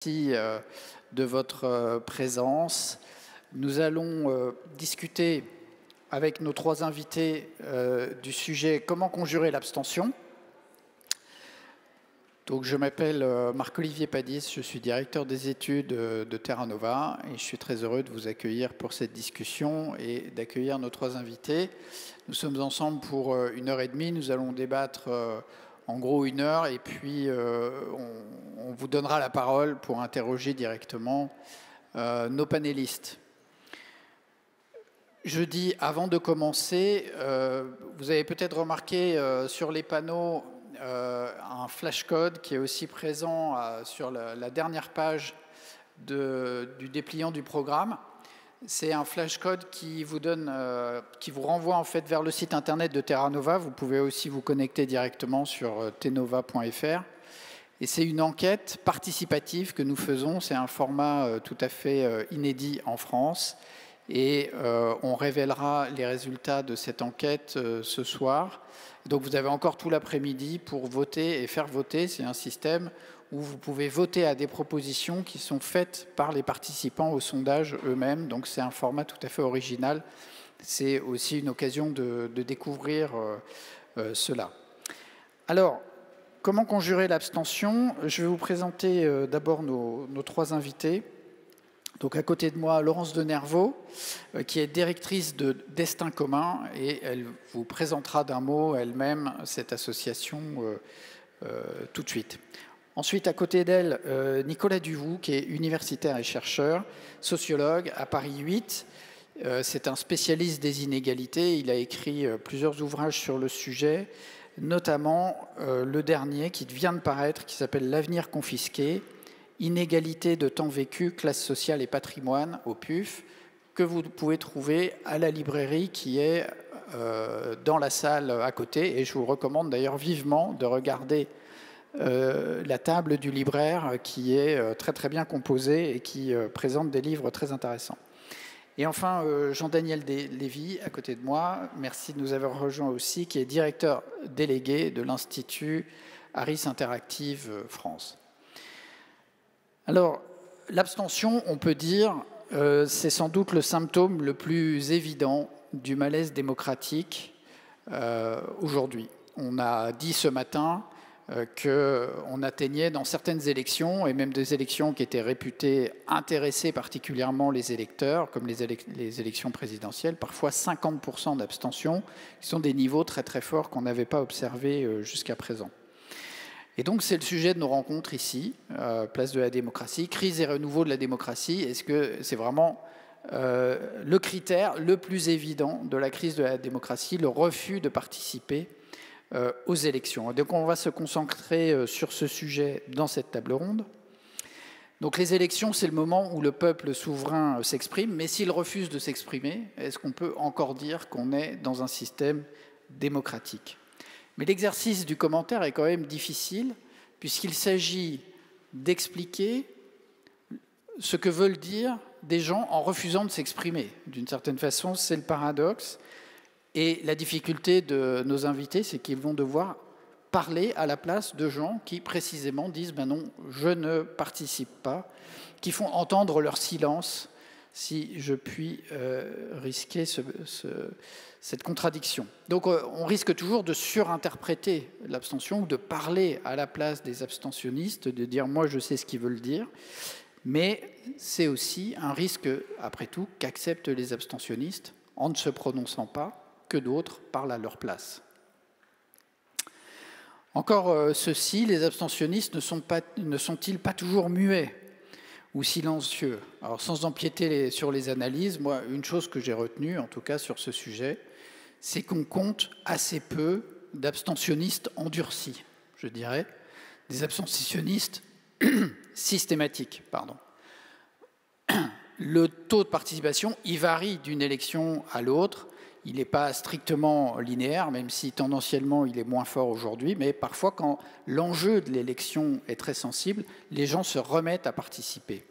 Merci de votre présence. Nous allons discuter avec nos trois invités du sujet « Comment conjurer l'abstention ». Donc, je m'appelle Marc-Olivier Padis, je suis directeur des études de Terra Nova et je suis très heureux de vous accueillir pour cette discussion et d'accueillir nos trois invités. Nous sommes ensemble pour 1h30, nous allons débattre en gros 1 heure et puis on vous donnera la parole pour interroger directement nos panélistes. Je dis, avant de commencer, vous avez peut-être remarqué sur les panneaux un flashcode qui est aussi présent sur la dernière page du dépliant du programme. C'est un flashcode qui vous renvoie en fait vers le site internet de Terra Nova. Vous pouvez aussi vous connecter directement sur tnova.fr. Et c'est une enquête participative que nous faisons. C'est un format tout à fait inédit en France. Et on révélera les résultats de cette enquête ce soir. Donc vous avez encore tout l'après-midi pour voter et faire voter. C'est un système où vous pouvez voter à des propositions qui sont faites par les participants au sondage eux-mêmes. Donc c'est un format tout à fait original. C'est aussi une occasion de découvrir cela. Alors, comment conjurer l'abstention? Je vais vous présenter d'abord nos trois invités. Donc à côté de moi, Laurence Denervaux, qui est directrice de Destin commun, et elle vous présentera d'un mot elle-même cette association tout de suite. Ensuite, à côté d'elle, Nicolas Duvou, qui est universitaire et chercheur, sociologue à Paris 8. C'est un spécialiste des inégalités. Il a écrit plusieurs ouvrages sur le sujet, notamment le dernier qui vient de paraître, qui s'appelle « L'avenir confisqué ». Inégalité de temps vécu, classe sociale et patrimoine au PUF, que vous pouvez trouver à la librairie qui est dans la salle à côté. Et je vous recommande d'ailleurs vivement de regarder la table du libraire qui est très très bien composée et qui présente des livres très intéressants. Et enfin, Jean-Daniel Lévy, à côté de moi, merci de nous avoir rejoints aussi, qui est directeur délégué de l'Institut Harris Interactive France. Alors, l'abstention, on peut dire, c'est sans doute le symptôme le plus évident du malaise démocratique aujourd'hui. On a dit ce matin qu'on atteignait dans certaines élections, et même des élections qui étaient réputées intéresser particulièrement les électeurs, comme les élections présidentielles, parfois 50% d'abstention, qui sont des niveaux très très forts qu'on n'avait pas observés jusqu'à présent. Et donc, c'est le sujet de nos rencontres ici, place de la démocratie, crise et renouveau de la démocratie. Est-ce que c'est vraiment le critère le plus évident de la crise de la démocratie, le refus de participer aux élections? Donc, on va se concentrer sur ce sujet dans cette table ronde. Donc, les élections, c'est le moment où le peuple souverain s'exprime, mais s'il refuse de s'exprimer, est-ce qu'on peut encore dire qu'on est dans un système démocratique? Mais l'exercice du commentaire est quand même difficile, puisqu'il s'agit d'expliquer ce que veulent dire des gens en refusant de s'exprimer. D'une certaine façon, c'est le paradoxe. Et la difficulté de nos invités, c'est qu'ils vont devoir parler à la place de gens qui, précisément, disent « ben non, je ne participe pas », qui font entendre leur silence, si je puis risquer cette contradiction. Donc on risque toujours de surinterpréter l'abstention ou de parler à la place des abstentionnistes, de dire « moi je sais ce qu'ils veulent dire », mais c'est aussi un risque, après tout, qu'acceptent les abstentionnistes en ne se prononçant pas, que d'autres parlent à leur place. Encore ceci, les abstentionnistes ne sont-ils pas toujours muets ou silencieux? Alors, sans empiéter sur les analyses, moi, une chose que j'ai retenue, en tout cas sur ce sujet, c'est qu'on compte assez peu d'abstentionnistes endurcis, je dirais, des abstentionnistes systématiques, pardon. Le taux de participation, il varie d'une élection à l'autre. Il n'est pas strictement linéaire, même si tendanciellement il est moins fort aujourd'hui, mais parfois quand l'enjeu de l'élection est très sensible, les gens se remettent à participer.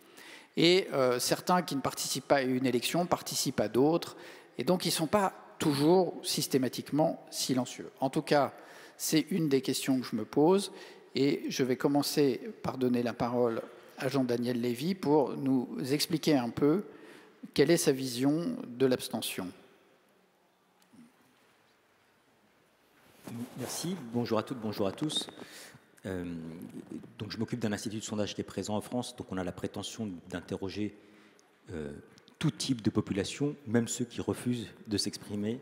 Et certains qui ne participent pas à une élection participent à d'autres, et donc ils ne sont pas toujours systématiquement silencieux. En tout cas, c'est une des questions que je me pose, et je vais commencer par donner la parole à Jean-Daniel Lévy pour nous expliquer un peu quelle est sa vision de l'abstention. Merci, bonjour à toutes, bonjour à tous. Donc je m'occupe d'un institut de sondage qui est présent en France, donc on a la prétention d'interroger tout type de population, même ceux qui refusent de s'exprimer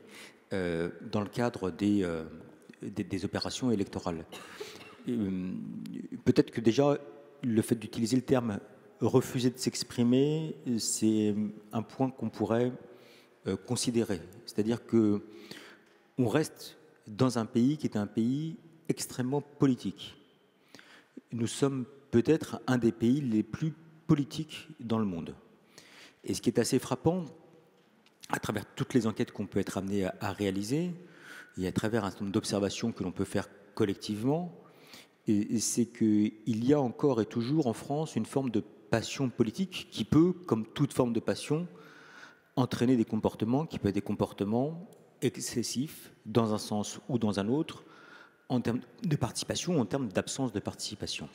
dans le cadre des opérations électorales. Peut-être que déjà, le fait d'utiliser le terme « refuser de s'exprimer », c'est un point qu'on pourrait considérer. C'est-à-dire qu'on reste dans un pays qui est un pays extrêmement politique. Nous sommes peut-être un des pays les plus politiques dans le monde. Et ce qui est assez frappant, à travers toutes les enquêtes qu'on peut être amené à réaliser, et à travers un certain nombre d'observations que l'on peut faire collectivement, c'est qu'il y a encore et toujours en France une forme de passion politique qui peut, comme toute forme de passion, entraîner des comportements qui peuvent être des comportements excessifs dans un sens ou dans un autre, en termes de participation ou en termes d'absence de participation.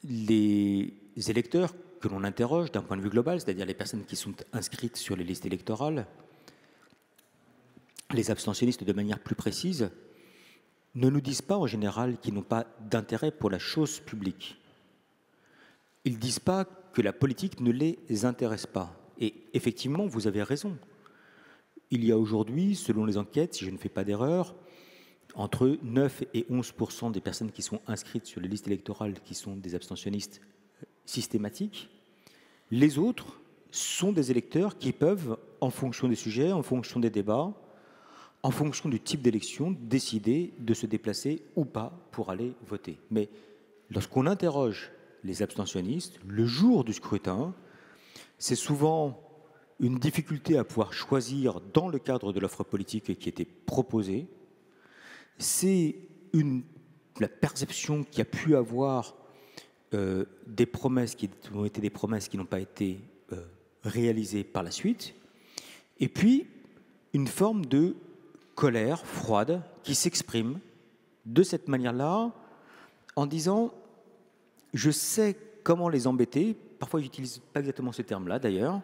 Les électeurs que l'on interroge d'un point de vue global, c'est-à-dire les personnes qui sont inscrites sur les listes électorales, les abstentionnistes de manière plus précise, ne nous disent pas en général qu'ils n'ont pas d'intérêt pour la chose publique. Ils ne disent pas que la politique ne les intéresse pas. Et effectivement, vous avez raison. Il y a aujourd'hui, selon les enquêtes, si je ne fais pas d'erreur, entre 9 et 11% des personnes qui sont inscrites sur les listes électorales qui sont des abstentionnistes systématiques. Les autres sont des électeurs qui peuvent, en fonction des sujets, en fonction des débats, en fonction du type d'élection, décider de se déplacer ou pas pour aller voter. Mais lorsqu'on interroge les abstentionnistes, le jour du scrutin, c'est souvent une difficulté à pouvoir choisir dans le cadre de l'offre politique qui était proposée. C'est la perception qu'il y a pu avoir des promesses qui ont été des promesses qui n'ont pas été réalisées par la suite. Et puis, une forme de colère froide qui s'exprime de cette manière-là en disant « je sais comment les embêter », parfois je n'utilise pas exactement ce terme-là d'ailleurs,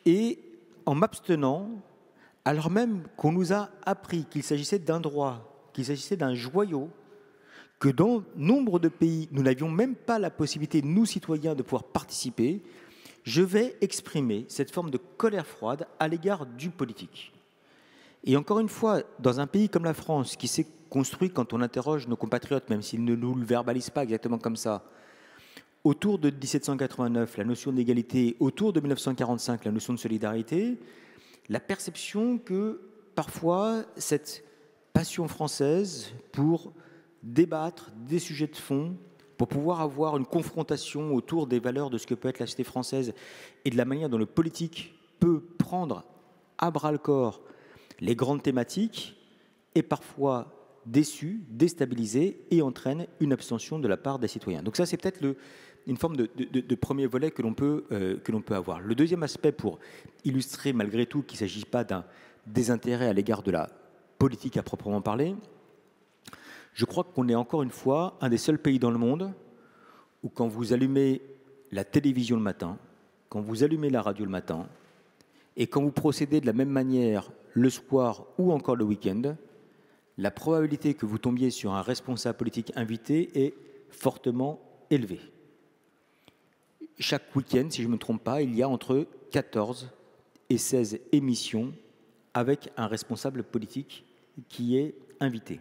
et en m'abstenant, alors même qu'on nous a appris qu'il s'agissait d'un droit, qu'il s'agissait d'un joyau, que dans nombre de pays, nous n'avions même pas la possibilité, nous citoyens, de pouvoir participer, je vais exprimer cette forme de colère froide à l'égard du politique. Et encore une fois, dans un pays comme la France, qui s'est construit quand on interroge nos compatriotes, même s'ils ne nous le verbalisent pas exactement comme ça, autour de 1789, la notion d'égalité, autour de 1945, la notion de solidarité, la perception que parfois cette passion française pour débattre des sujets de fond, pour pouvoir avoir une confrontation autour des valeurs de ce que peut être la société française et de la manière dont le politique peut prendre à bras-le-corps les grandes thématiques, est parfois déçu, déstabilisé et entraîne une abstention de la part des citoyens. Donc ça, c'est peut-être une forme de premier volet que l'on peut avoir. Le deuxième aspect, pour illustrer malgré tout qu'il ne s'agit pas d'un désintérêt à l'égard de la politique à proprement parler, je crois qu'on est encore une fois un des seuls pays dans le monde où quand vous allumez la télévision le matin, quand vous allumez la radio le matin, et quand vous procédez de la même manière le soir ou encore le week-end, la probabilité que vous tombiez sur un responsable politique invité est fortement élevée. Chaque week-end, si je ne me trompe pas, il y a entre 14 et 16 émissions avec un responsable politique qui est invité.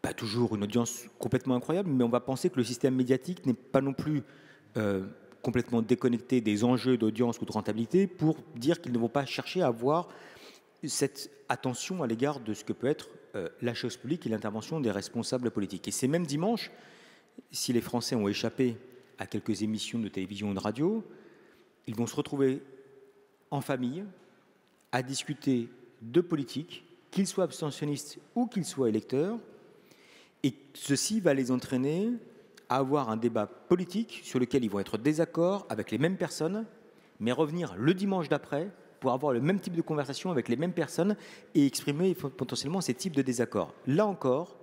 Pas toujours une audience complètement incroyable, mais on va penser que le système médiatique n'est pas non plus complètement déconnecté des enjeux d'audience ou de rentabilité pour dire qu'ils ne vont pas chercher à avoir cette attention à l'égard de ce que peut être la chose publique et l'intervention des responsables politiques. Et c'est même dimanche, si les Français ont échappé à quelques émissions de télévision ou de radio, ils vont se retrouver en famille à discuter de politique, qu'ils soient abstentionnistes ou qu'ils soient électeurs, et ceci va les entraîner à avoir un débat politique sur lequel ils vont être désaccords avec les mêmes personnes, mais revenir le dimanche d'après pour avoir le même type de conversation avec les mêmes personnes et exprimer potentiellement ces types de désaccords. Là encore,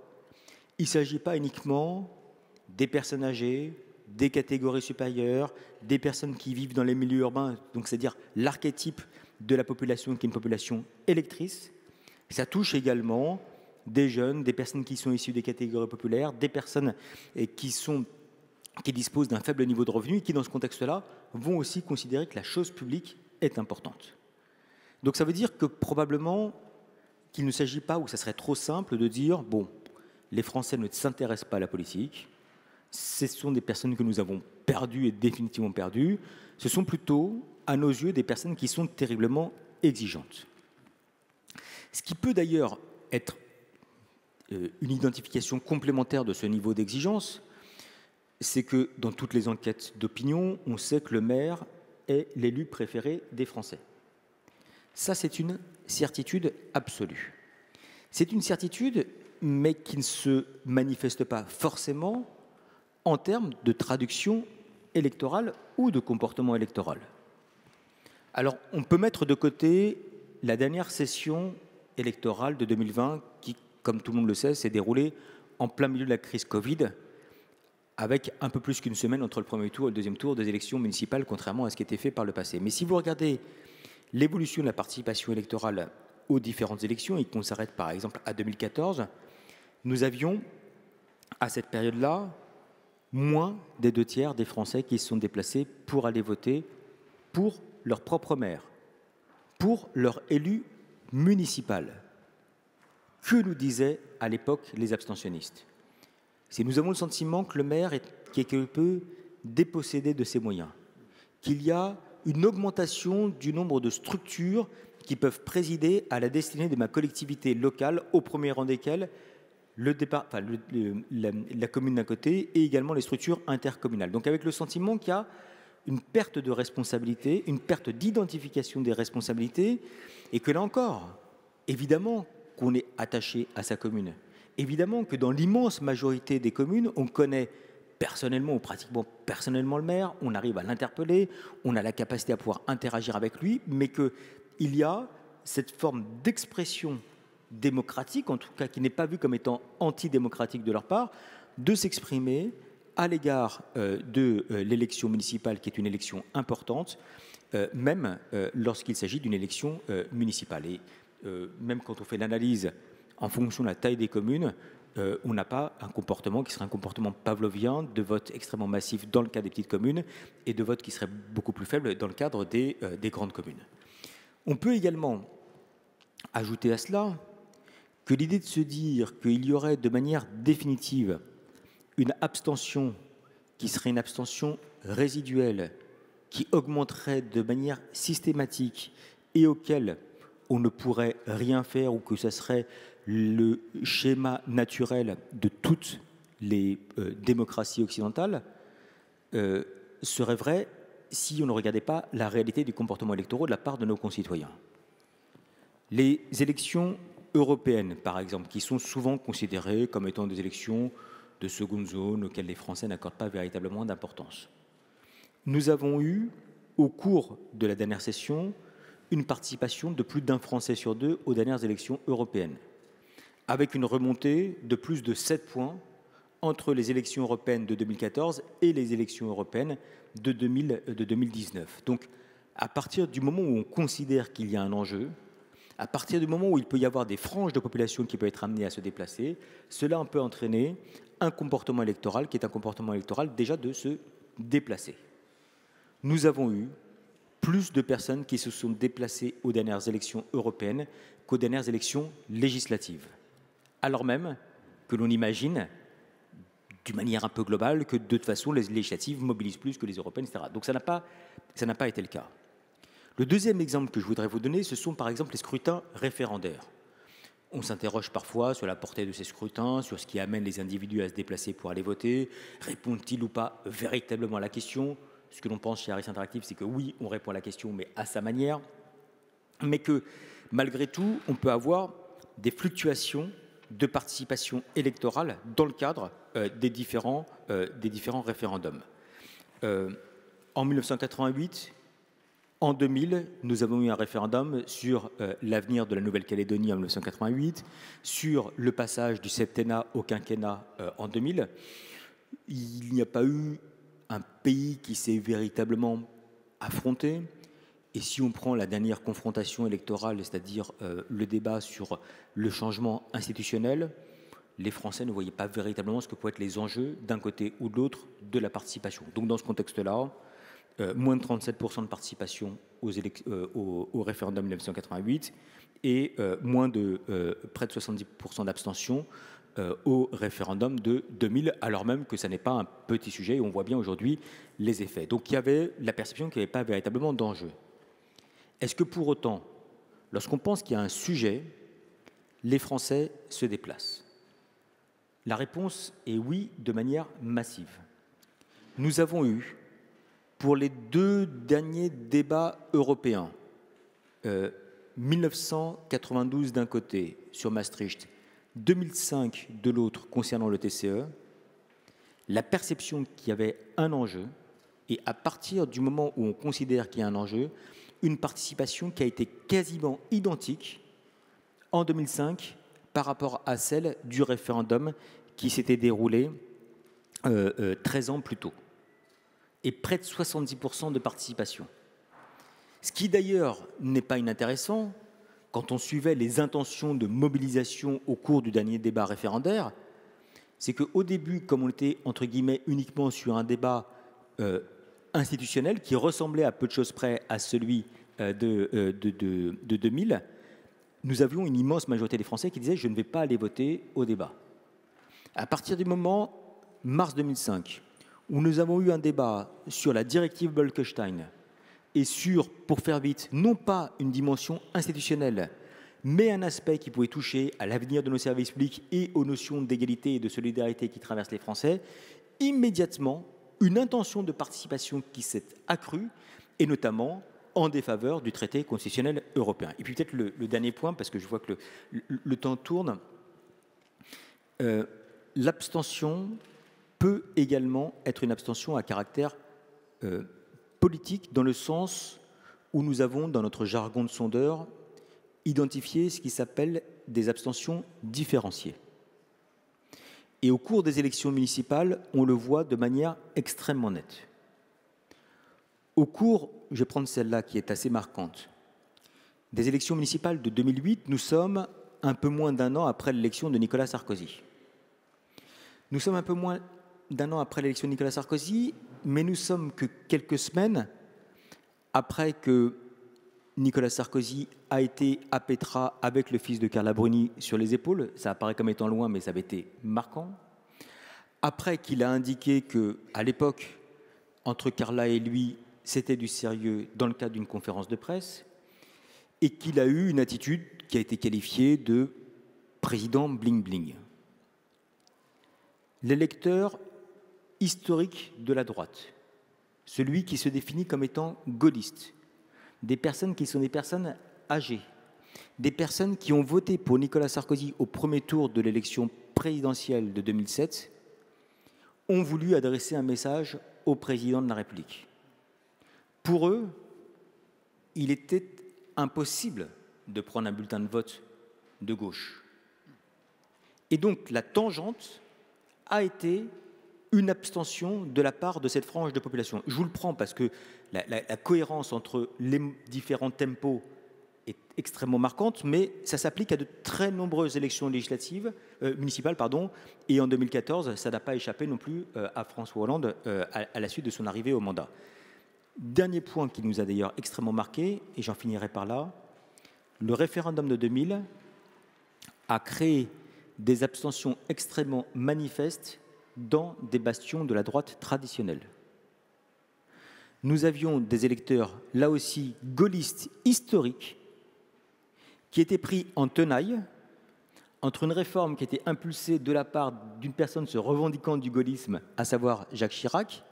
il ne s'agit pas uniquement des personnes âgées, des catégories supérieures, des personnes qui vivent dans les milieux urbains, donc c'est-à-dire l'archétype de la population qui est une population électrice. Ça touche également des jeunes, des personnes qui sont issues des catégories populaires, des personnes qui disposent d'un faible niveau de revenu et qui, dans ce contexte-là, vont aussi considérer que la chose publique est importante. Donc ça veut dire que probablement qu'il ne s'agit pas, ou ça serait trop simple de dire, bon, les Français ne s'intéressent pas à la politique, ce sont des personnes que nous avons perdues et définitivement perdues, ce sont plutôt, à nos yeux, des personnes qui sont terriblement exigeantes. Ce qui peut d'ailleurs être une identification complémentaire de ce niveau d'exigence, c'est que dans toutes les enquêtes d'opinion, on sait que le maire est l'élu préféré des Français. Ça, c'est une certitude absolue. C'est une certitude, mais qui ne se manifeste pas forcément en termes de traduction électorale ou de comportement électoral. Alors, on peut mettre de côté la dernière session électorale de 2020 qui, comme tout le monde le sait, s'est déroulée en plein milieu de la crise Covid, avec un peu plus qu'une semaine entre le premier tour et le deuxième tour des élections municipales, contrairement à ce qui était fait par le passé. Mais si vous regardez l'évolution de la participation électorale aux différentes élections, et qu'on s'arrête par exemple à 2014, nous avions, à cette période-là, moins des 2/3 des Français qui se sont déplacés pour aller voter pour leur propre maire, pour leur élu municipal. Que nous disaient à l'époque les abstentionnistes ? C'est nous avons le sentiment que le maire est quelque peu dépossédé de ses moyens, qu'il y a une augmentation du nombre de structures qui peuvent présider à la destinée de ma collectivité locale, au premier rang desquelles la commune d'un côté et également les structures intercommunales. Donc avec le sentiment qu'il y a une perte de responsabilité, une perte d'identification des responsabilités, et que là encore, évidemment qu'on est attaché à sa commune. Évidemment que dans l'immense majorité des communes, on connaît personnellement ou pratiquement personnellement le maire, on arrive à l'interpeller, on a la capacité à pouvoir interagir avec lui, mais qu'il y a cette forme d'expression démocratique, en tout cas qui n'est pas vue comme étant antidémocratique de leur part, de s'exprimer à l'égard de l'élection municipale, qui est une élection importante, même lorsqu'il s'agit d'une élection municipale. Et même quand on fait l'analyse en fonction de la taille des communes, on n'a pas un comportement qui serait un comportement pavlovien de vote extrêmement massif dans le cas des petites communes et de vote qui serait beaucoup plus faible dans le cadre des grandes communes. On peut également ajouter à cela que l'idée de se dire qu'il y aurait de manière définitive une abstention qui serait une abstention résiduelle, qui augmenterait de manière systématique et auquel on ne pourrait rien faire ou que ce serait le schéma naturel de toutes les démocraties occidentales, serait vrai si on ne regardait pas la réalité du comportement électoral de la part de nos concitoyens. Les élections européennes, par exemple, qui sont souvent considérées comme étant des élections de seconde zone auxquelles les Français n'accordent pas véritablement d'importance. Nous avons eu, au cours de la dernière session, une participation de plus d'1 Français sur 2 aux dernières élections européennes, avec une remontée de plus de 7 points entre les élections européennes de 2014 et les élections européennes de 2019. Donc, à partir du moment où on considère qu'il y a un enjeu, à partir du moment où il peut y avoir des franges de population qui peuvent être amenées à se déplacer, cela peut entraîner un comportement électoral qui est un comportement électoral déjà de se déplacer. Nous avons eu plus de personnes qui se sont déplacées aux dernières élections européennes qu'aux dernières élections législatives, alors même que l'on imagine, d'une manière un peu globale, que de toute façon les législatives mobilisent plus que les européennes, etc. Donc ça n'a pas été le cas. Le deuxième exemple que je voudrais vous donner, ce sont par exemple les scrutins référendaires. On s'interroge parfois sur la portée de ces scrutins, sur ce qui amène les individus à se déplacer pour aller voter. Répondent-ils ou pas véritablement à la question ? Ce que l'on pense chez Harris Interactive, c'est que oui, on répond à la question, mais à sa manière. Mais que, malgré tout, on peut avoir des fluctuations de participation électorale dans le cadre des différents référendums. En 1988, en 2000, nous avons eu un référendum sur l'avenir de la Nouvelle-Calédonie en 1988, sur le passage du septennat au quinquennat en 2000. Il n'y a pas eu un pays qui s'est véritablement affronté. Et si on prend la dernière confrontation électorale, c'est-à-dire le débat sur le changement institutionnel, les Français ne voyaient pas véritablement ce que pouvaient être les enjeux d'un côté ou de l'autre de la participation. Donc dans ce contexte-là, moins de 37% de participation au référendum 1988 et moins de près de 70% d'abstention au référendum de 2000, alors même que ça n'est pas un petit sujet et on voit bien aujourd'hui les effets. Donc il y avait la perception qu'il n'y avait pas véritablement d'enjeu. Est-ce que pour autant, lorsqu'on pense qu'il y a un sujet, les Français se déplacent? La réponse est oui, de manière massive. Nous avons eu, pour les 2 derniers débats européens, 1992 d'un côté sur Maastricht, 2005 de l'autre concernant le TCE, la perception qu'il y avait un enjeu, et à partir du moment où on considère qu'il y a un enjeu, une participation qui a été quasiment identique en 2005 par rapport à celle du référendum qui s'était déroulé 13 ans plus tôt. Et près de 70% de participation. Ce qui d'ailleurs n'est pas inintéressant, quand on suivait les intentions de mobilisation au cours du dernier débat référendaire, c'est qu'au début, comme on était entre guillemets uniquement sur un débat institutionnel qui ressemblait à peu de choses près à celui de 2000, nous avions une immense majorité des Français qui disaient « je ne vais pas aller voter au débat ». À partir du moment, mars 2005, où nous avons eu un débat sur la directive Bolkestein et sur, pour faire vite, non pas une dimension institutionnelle, mais un aspect qui pouvait toucher à l'avenir de nos services publics et aux notions d'égalité et de solidarité qui traversent les Français, immédiatement, une intention de participation qui s'est accrue, et notamment en défaveur du traité constitutionnel européen. Et puis peut-être le dernier point, parce que je vois que le temps tourne, l'abstention peut également être une abstention à caractère politique, dans le sens où nous avons, dans notre jargon de sondeur, identifié ce qui s'appelle des abstentions différenciées. Et au cours des élections municipales, on le voit de manière extrêmement nette. Au cours, je vais prendre celle-là qui est assez marquante, des élections municipales de 2008, nous sommes un peu moins d'1 an après l'élection de Nicolas Sarkozy. Nous sommes un peu moins d'1 an après l'élection de Nicolas Sarkozy, mais nous sommes que quelques semaines après que Nicolas Sarkozy a été à Pétra avec le fils de Carla Bruni sur les épaules. Ça apparaît comme étant loin, mais ça avait été marquant. Après qu'il a indiqué qu'à l'époque, entre Carla et lui, c'était du sérieux dans le cadre d'une conférence de presse, et qu'il a eu une attitude qui a été qualifiée de président bling-bling. L'électeur historique de la droite, celui qui se définit comme étant gaulliste, des personnes qui sont des personnes âgées, des personnes qui ont voté pour Nicolas Sarkozy au premier tour de l'élection présidentielle de 2007, ont voulu adresser un message au président de la République. Pour eux, il était impossible de prendre un bulletin de vote de gauche. Et donc la tangente a été une abstention de la part de cette frange de population. Je vous le prends parce que la cohérence entre les différents tempos est extrêmement marquante, mais ça s'applique à de très nombreuses élections législatives, municipales, et en 2014, ça n'a pas échappé non plus à François Hollande à la suite de son arrivée au mandat. Dernier point qui nous a d'ailleurs extrêmement marqué, et j'en finirai par là, le référendum de 2000 a créé des abstentions extrêmement manifestes dans des bastions de la droite traditionnelle. Nous avions des électeurs, là aussi, gaullistes historiques, qui étaient pris en tenaille entre une réforme qui était impulsée de la part d'une personne se revendiquant du gaullisme, à savoir Jacques Chirac,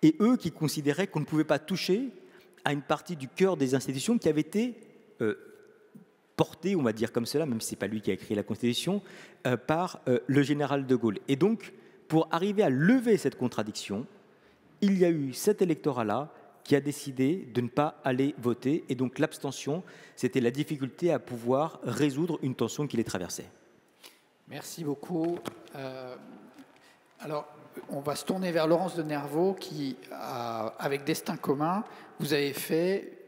et eux qui considéraient qu'on ne pouvait pas toucher à une partie du cœur des institutions qui avait été portée, on va dire comme cela, même si ce n'est pas lui qui a écrit la Constitution, par le général de Gaulle. Et donc, pour arriver à lever cette contradiction, il y a eu cet électorat-là qui a décidé de ne pas aller voter. Et donc l'abstention, c'était la difficulté à pouvoir résoudre une tension qui les traversait. Merci beaucoup. Alors, on va se tourner vers Laurence de Nervaux qui, avec Destin commun, vous avez fait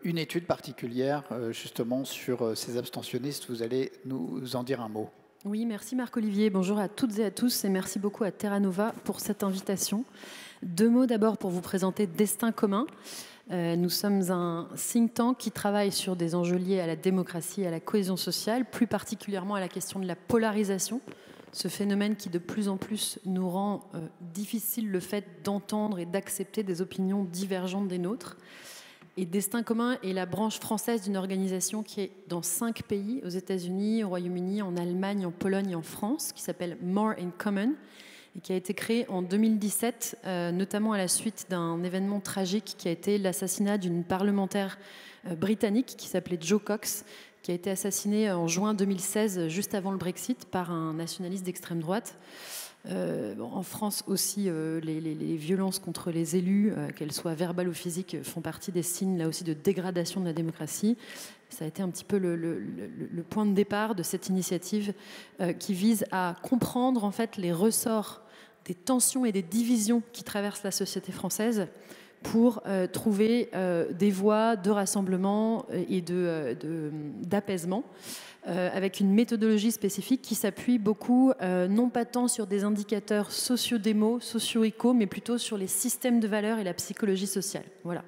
une étude particulière justement sur ces abstentionnistes. Vous allez nous en dire un mot. Oui, merci Marc-Olivier. Bonjour à toutes et à tous et merci beaucoup à Terra Nova pour cette invitation. 2 mots d'abord pour vous présenter Destin commun. Nous sommes un think tank qui travaille sur des enjeux liés à la démocratie et à la cohésion sociale, plus particulièrement à la question de la polarisation, ce phénomène qui de plus en plus nous rend difficile le fait d'entendre et d'accepter des opinions divergentes des nôtres. Et Destin commun est la branche française d'une organisation qui est dans 5 pays, aux États-Unis, au Royaume-Uni, en Allemagne, en Pologne et en France, qui s'appelle More in Common, et qui a été créée en 2017, notamment à la suite d'un événement tragique qui a été l'assassinat d'une parlementaire britannique qui s'appelait Jo Cox, qui a été assassinée en juin 2016, juste avant le Brexit, par un nationaliste d'extrême droite. En France aussi, les violences contre les élus, qu'elles soient verbales ou physiques, font partie des signes là aussi de dégradation de la démocratie. Ça a été un petit peu le point de départ de cette initiative qui vise à comprendre en fait les ressorts des tensions et des divisions qui traversent la société française pour trouver des voies de rassemblement et d'apaisement. Avec une méthodologie spécifique qui s'appuie beaucoup, non pas tant sur des indicateurs socio-démo, socio-éco, mais plutôt sur les systèmes de valeurs et la psychologie sociale. Voilà.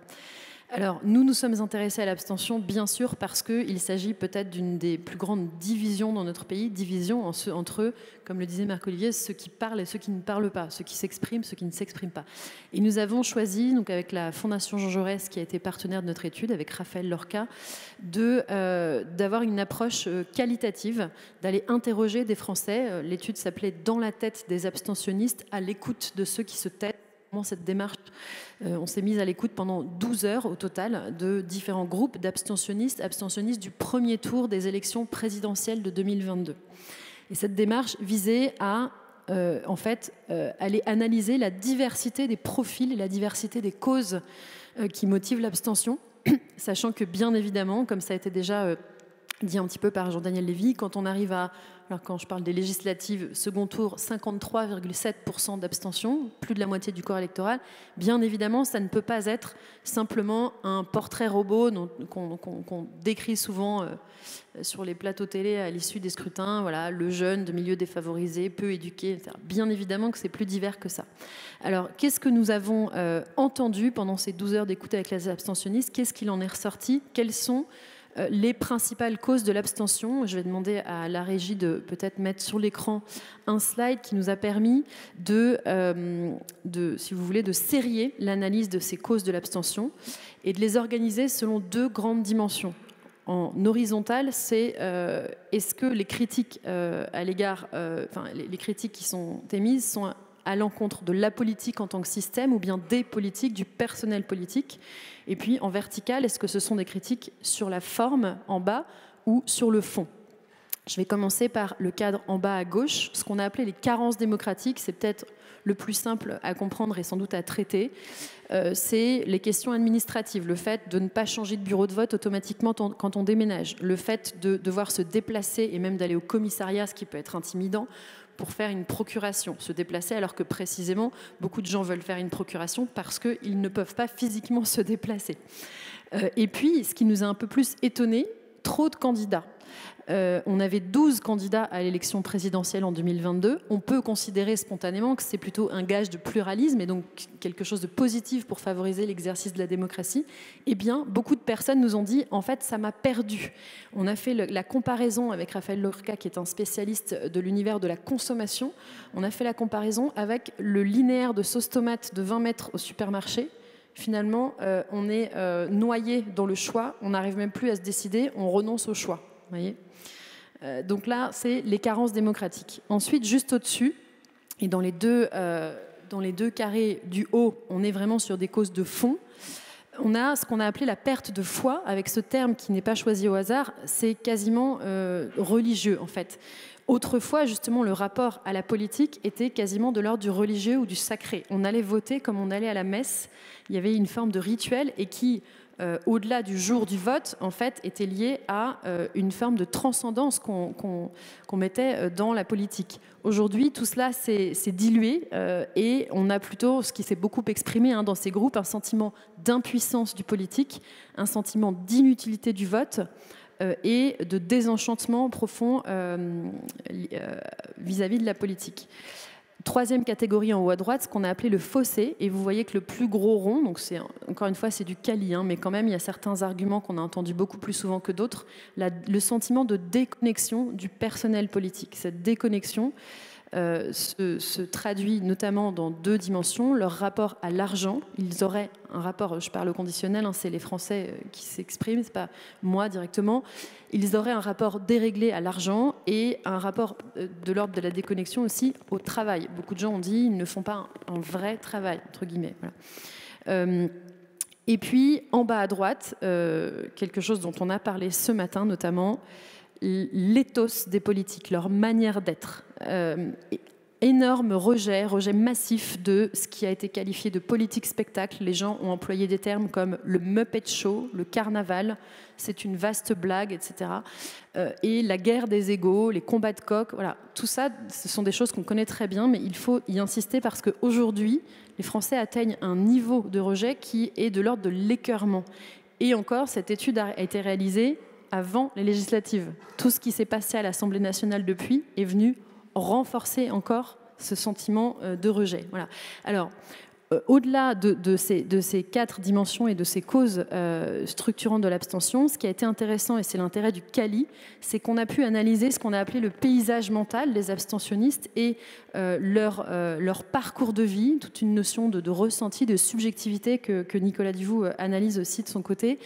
Alors, nous sommes intéressés à l'abstention, bien sûr, parce qu'il s'agit peut-être d'une des plus grandes divisions dans notre pays, division entre, comme le disait Marc-Olivier, ceux qui parlent et ceux qui ne parlent pas, ceux qui s'expriment, ceux qui ne s'expriment pas. Et nous avons choisi, donc avec la Fondation Jean Jaurès, qui a été partenaire de notre étude, avec Raphaël Lorca, d'avoir une approche qualitative, d'aller interroger des Français. L'étude s'appelait « Dans la tête des abstentionnistes, à l'écoute de ceux qui se taisent ». Cette démarche, on s'est mis à l'écoute pendant 12 heures au total de différents groupes d'abstentionnistes du premier tour des élections présidentielles de 2022. Et cette démarche visait à aller analyser la diversité des profils et la diversité des causes qui motivent l'abstention, sachant que bien évidemment, comme ça a été déjà dit un petit peu par Jean-Daniel Lévy, quand on arrive à, alors quand je parle des législatives, second tour, 53,7% d'abstention, plus de la moitié du corps électoral, bien évidemment, ça ne peut pas être simplement un portrait robot qu'on décrit souvent sur les plateaux télé à l'issue des scrutins, voilà, le jeune de milieu défavorisé, peu éduqué, etc. Bien évidemment que c'est plus divers que ça. Alors, qu'est-ce que nous avons entendu pendant ces 12 heures d'écoute avec les abstentionnistes? Qu'est-ce qu'il en est ressorti? Quelles sont les principales causes de l'abstention? Je vais demander à la régie de peut-être mettre sur l'écran un slide qui nous a permis si vous voulez, de sérier l'analyse de ces causes de l'abstention et de les organiser selon 2 grandes dimensions. En horizontal, c'est est-ce que les critiques à l'égard, les critiques qui sont émises sont à l'encontre de la politique en tant que système ou bien des politiques, du personnel politique. Et puis en vertical, est-ce que ce sont des critiques sur la forme en bas ou sur le fond? Je vais commencer par le cadre en bas à gauche, ce qu'on a appelé les carences démocratiques. C'est peut-être le plus simple à comprendre et sans doute à traiter. C'est les questions administratives, le fait de ne pas changer de bureau de vote automatiquement quand on déménage, le fait de devoir se déplacer et même d'aller au commissariat, ce qui peut être intimidant, pour faire une procuration, se déplacer alors que précisément beaucoup de gens veulent faire une procuration parce qu'ils ne peuvent pas physiquement se déplacer. Et puis, ce qui nous a un peu plus étonné, trop de candidats. On avait 12 candidats à l'élection présidentielle en 2022. On peut considérer spontanément que c'est plutôt un gage de pluralisme et donc quelque chose de positif pour favoriser l'exercice de la démocratie. Eh bien, beaucoup de personnes nous ont dit, en fait, ça m'a perdu. On a fait la comparaison avec Raphaël Lorca, qui est un spécialiste de l'univers de la consommation. On a fait la comparaison avec le linéaire de sauce tomate de 20 mètres au supermarché. Finalement, on est noyé dans le choix. On n'arrive même plus à se décider. On renonce au choix. Vous voyez ? Donc là, c'est les carences démocratiques. Ensuite, juste au-dessus, et dans les deux carrés du haut, on est vraiment sur des causes de fond. On a ce qu'on a appelé la perte de foi, avec ce terme qui n'est pas choisi au hasard, c'est quasiment religieux en fait. Autrefois, justement, le rapport à la politique était quasiment de l'ordre du religieux ou du sacré. On allait voter comme on allait à la messe. Il y avait une forme de rituel et qui au-delà du jour du vote, en fait, était lié à une forme de transcendance qu'on mettait dans la politique. Aujourd'hui, tout cela s'est dilué et on a plutôt, ce qui s'est beaucoup exprimé dans ces groupes, un sentiment d'impuissance du politique, un sentiment d'inutilité du vote et de désenchantement profond vis-à-vis de la politique. Troisième catégorie en haut à droite, ce qu'on a appelé le fossé, et vous voyez que le plus gros rond, donc encore une fois c'est du quali, mais quand même il y a certains arguments qu'on a entendus beaucoup plus souvent que d'autres, le sentiment de déconnexion du personnel politique. Cette déconnexion se traduit notamment dans deux dimensions. Leur rapport à l'argent, ils auraient un rapport, je parle au conditionnel, c'est les Français qui s'expriment, c'est pas moi directement, ils auraient un rapport déréglé à l'argent et un rapport de l'ordre de la déconnexion aussi au travail. Beaucoup de gens ont dit ils ne font pas un vrai travail, entre guillemets. Voilà. Et puis, en bas à droite, quelque chose dont on a parlé ce matin notamment, l'éthos des politiques, leur manière d'être. Énorme rejet massif de ce qui a été qualifié de politique spectacle. Les gens ont employé des termes comme le Muppet Show, le carnaval, c'est une vaste blague, etc. Et la guerre des égos, les combats de coqs, voilà. Tout ça, ce sont des choses qu'on connaît très bien, mais il faut y insister parce qu'aujourd'hui, les Français atteignent un niveau de rejet qui est de l'ordre de l'écœurement. Et encore, cette étude a été réalisée avant les législatives. Tout ce qui s'est passé à l'Assemblée nationale depuis est venu renforcer encore ce sentiment de rejet. Voilà. Alors, au-delà de ces quatre dimensions et de ces causes structurantes de l'abstention, ce qui a été intéressant, et c'est l'intérêt du quali, c'est qu'on a pu analyser ce qu'on a appelé le paysage mental des abstentionnistes et leur parcours de vie, toute une notion de ressenti, de subjectivité que Nicolas Duvoux analyse aussi de son côté.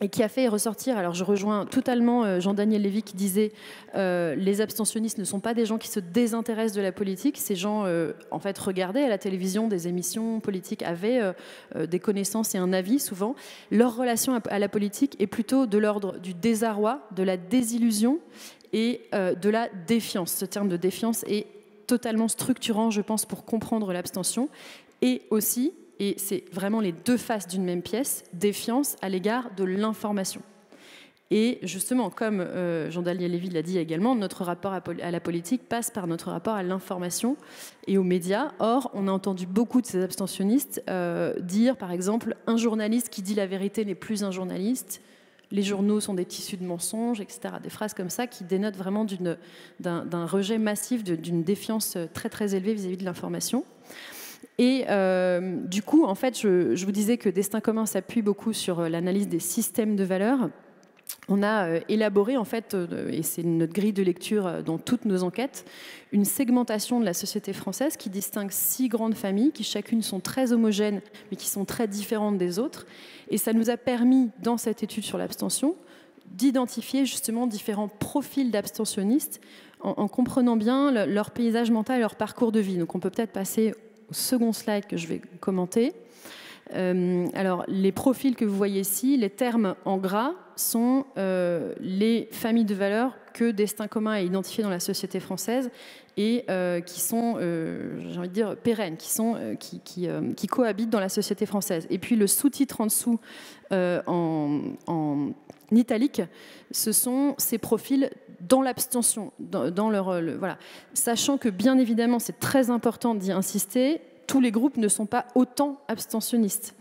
Et qui a fait ressortir, alors je rejoins totalement Jean-Daniel Lévy qui disait les abstentionnistes ne sont pas des gens qui se désintéressent de la politique, ces gens en fait regardaient à la télévision des émissions politiques, avaient des connaissances et un avis souvent. Leur relation à la politique est plutôt de l'ordre du désarroi, de la désillusion et de la défiance. Ce terme de défiance est totalement structurant, je pense, pour comprendre l'abstention et aussi, et c'est vraiment les deux faces d'une même pièce, défiance à l'égard de l'information. Et justement, comme Jean-Daniel Lévy l'a dit également, notre rapport à la politique passe par notre rapport à l'information et aux médias. Or, on a entendu beaucoup de ces abstentionnistes dire, par exemple, un journaliste qui dit la vérité n'est plus un journaliste, les journaux sont des tissus de mensonges, etc. Des phrases comme ça qui dénotent vraiment d'un rejet massif, d'une défiance très très élevée vis-à-vis de l'information. Et du coup, en fait, je vous disais que Destin commun s'appuie beaucoup sur l'analyse des systèmes de valeurs. On a élaboré, en fait, et c'est notre grille de lecture dans toutes nos enquêtes, une segmentation de la société française qui distingue 6 grandes familles qui chacune sont très homogènes mais qui sont très différentes des autres. Et ça nous a permis, dans cette étude sur l'abstention, d'identifier justement différents profils d'abstentionnistes en comprenant bien leur paysage mental et leur parcours de vie. Donc on peut peut-être passer au second slide que je vais commenter. Alors, les profils que vous voyez ici, les termes en gras sont les familles de valeurs que Destin commun a identifiées dans la société française et qui sont, j'ai envie de dire, pérennes, qui cohabitent dans la société française. Et puis le sous-titre en dessous, en italique, ce sont ces profils dans l'abstention, dans leur... voilà. Sachant que, bien évidemment, c'est très important d'y insister, tous les groupes ne sont pas autant abstentionnistes.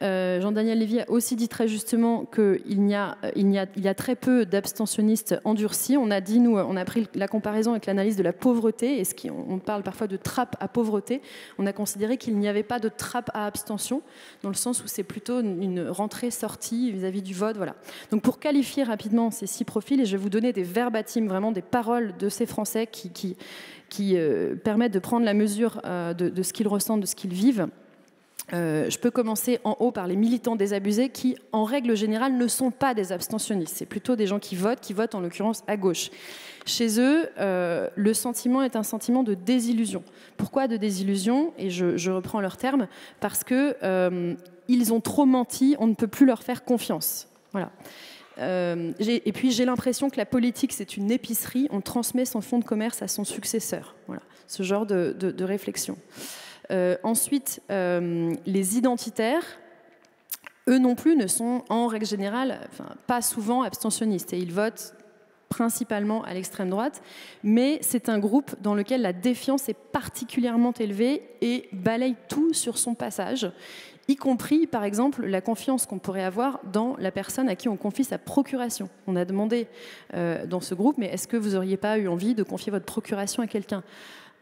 Jean-Daniel Lévy a aussi dit très justement qu'il y a très peu d'abstentionnistes endurcis. On a dit, nous, on a pris la comparaison avec l'analyse de la pauvreté, et on parle parfois de trappe à pauvreté. On a considéré qu'il n'y avait pas de trappe à abstention, dans le sens où c'est plutôt une rentrée-sortie vis-à-vis du vote. Voilà. Donc pour qualifier rapidement ces 6 profils, et je vais vous donner des verbatims, vraiment des paroles de ces Français qui permettent de prendre la mesure de ce qu'ils ressentent, de ce qu'ils vivent. Je peux commencer en haut par les militants désabusés qui, en règle générale, ne sont pas des abstentionnistes. C'est plutôt des gens qui votent en l'occurrence à gauche. Chez eux, le sentiment est un sentiment de désillusion. Pourquoi de désillusion ? Et je reprends leurs termes, parce qu'ils ont trop menti, on ne peut plus leur faire confiance. Voilà. Et puis j'ai l'impression que la politique c'est une épicerie, on transmet son fonds de commerce à son successeur. Voilà, ce genre de réflexion. Ensuite, les identitaires, eux non plus ne sont en règle générale pas souvent abstentionnistes et ils votent principalement à l'extrême droite, mais c'est un groupe dans lequel la défiance est particulièrement élevée et balaye tout sur son passage, y compris, par exemple, la confiance qu'on pourrait avoir dans la personne à qui on confie sa procuration. On a demandé dans ce groupe, mais est-ce que vous n'auriez pas eu envie de confier votre procuration à quelqu'un ?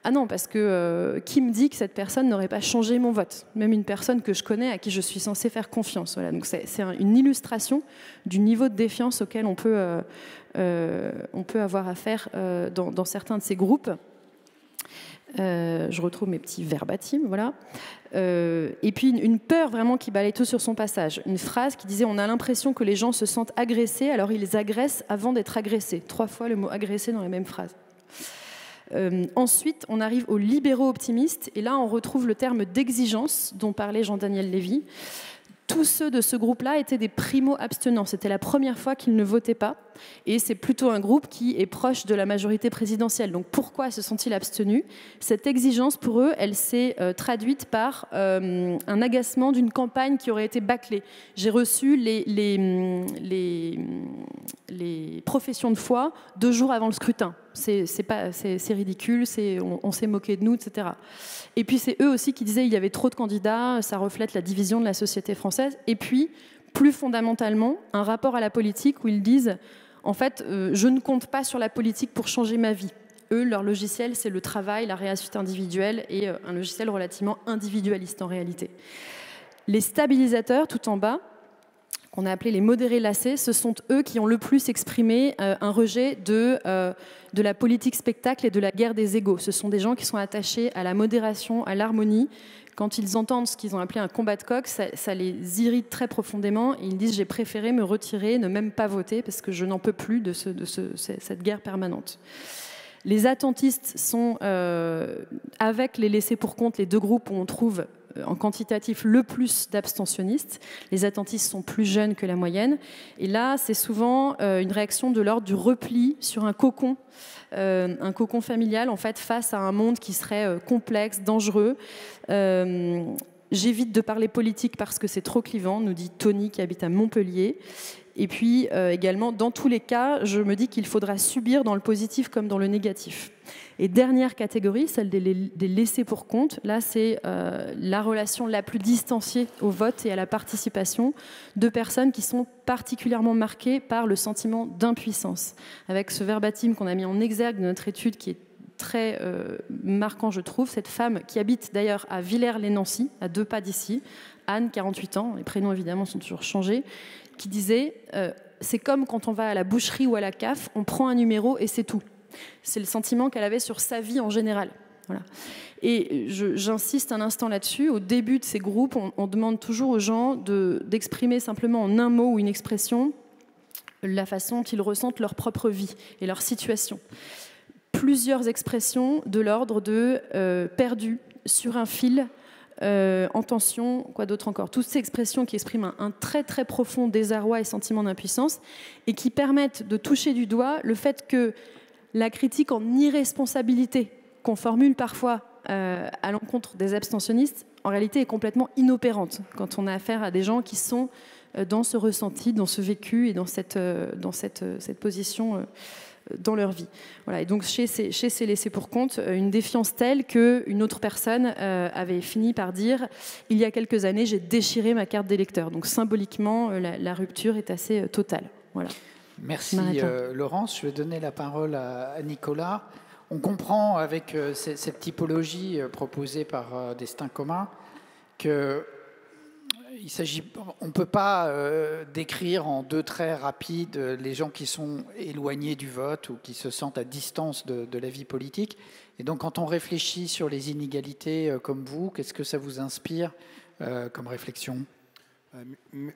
Ah non, parce que qui me dit que cette personne n'aurait pas changé mon vote ? Même une personne que je connais, à qui je suis censée faire confiance. Voilà. Donc c'est une illustration du niveau de défiance auquel on peut avoir affaire dans certains de ces groupes. Je retrouve mes petits verbatims, voilà. Et puis une peur vraiment qui balaye tout sur son passage. Une phrase qui disait « On a l'impression que les gens se sentent agressés, alors ils agressent avant d'être agressés ». 3 fois le mot « agresser » dans la même phrase. Ensuite, on arrive aux libéraux optimistes, et là on retrouve le terme d'exigence dont parlait Jean-Daniel Lévy. Tous ceux de ce groupe-là étaient des primo-abstenants. C'était la première fois qu'ils ne votaient pas. Et c'est plutôt un groupe qui est proche de la majorité présidentielle. Donc pourquoi se sont-ils abstenus ? Cette exigence, pour eux, elle s'est traduite par un agacement d'une campagne qui aurait été bâclée. J'ai reçu les professions de foi 2 jours avant le scrutin. C'est ridicule, on s'est moqué de nous, etc. Et puis c'est eux aussi qui disaient qu'il y avait trop de candidats, ça reflète la division de la société française. Et puis, plus fondamentalement, un rapport à la politique où ils disent en fait, je ne compte pas sur la politique pour changer ma vie. Eux, leur logiciel, c'est le travail, la réussite individuelle et un logiciel relativement individualiste en réalité. Les stabilisateurs, tout en bas, qu'on a appelés les modérés lassés, ce sont eux qui ont le plus exprimé un rejet de la politique spectacle et de la guerre des égos. Ce sont des gens qui sont attachés à la modération, à l'harmonie. Quand ils entendent ce qu'ils ont appelé un combat de coq, ça les irrite très profondément. Et ils disent « j'ai préféré me retirer, ne même pas voter, parce que je n'en peux plus de cette guerre permanente ». Les attentistes sont, avec les laissés pour compte, les 2 groupes où on trouve en quantitatif le plus d'abstentionnistes. Les attentistes sont plus jeunes que la moyenne. Et là, c'est souvent une réaction de l'ordre du repli sur un cocon familial, en fait, face à un monde qui serait complexe, dangereux. J'évite de parler politique parce que c'est trop clivant, nous dit Tony qui habite à Montpellier. Et puis également, dans tous les cas, je me dis qu'il faudra subir dans le positif comme dans le négatif. Et dernière catégorie, celle des laissés pour compte. Là, c'est la relation la plus distanciée au vote et à la participation de personnes qui sont particulièrement marquées par le sentiment d'impuissance. Avec ce verbatim qu'on a mis en exergue de notre étude qui est très marquant, je trouve, cette femme qui habite d'ailleurs à Villers-lès-Nancy, à 2 pas d'ici, Anne, 48 ans, les prénoms évidemment sont toujours changés, qui disait c'est comme quand on va à la boucherie ou à la CAF, on prend un numéro et c'est tout. C'est le sentiment qu'elle avait sur sa vie en général. Voilà. Et j'insiste un instant là-dessus. Au début de ces groupes, on demande toujours aux gens d'exprimer simplement en un mot ou une expression la façon dont ils ressentent leur propre vie et leur situation. Plusieurs expressions de l'ordre de perdu, sur un fil, en tension, quoi d'autre encore. Toutes ces expressions qui expriment un très très profond désarroi et sentiment d'impuissance et qui permettent de toucher du doigt le fait que la critique en irresponsabilité qu'on formule parfois à l'encontre des abstentionnistes, en réalité est complètement inopérante quand on a affaire à des gens qui sont dans ce ressenti, dans ce vécu et dans cette position dans leur vie. Voilà. Et donc chez ces laissés pour compte, une défiance telle qu'une autre personne avait fini par dire « Il y a quelques années, j'ai déchiré ma carte d'électeur ». Donc symboliquement, la rupture est assez totale. Voilà. Merci Laurence. Je vais donner la parole à Nicolas. On comprend avec cette typologie proposée par Destin commun que on ne peut pas décrire en 2 traits rapides les gens qui sont éloignés du vote ou qui se sentent à distance de la vie politique. Et donc quand on réfléchit sur les inégalités comme vous, qu'est-ce que ça vous inspire comme réflexion ?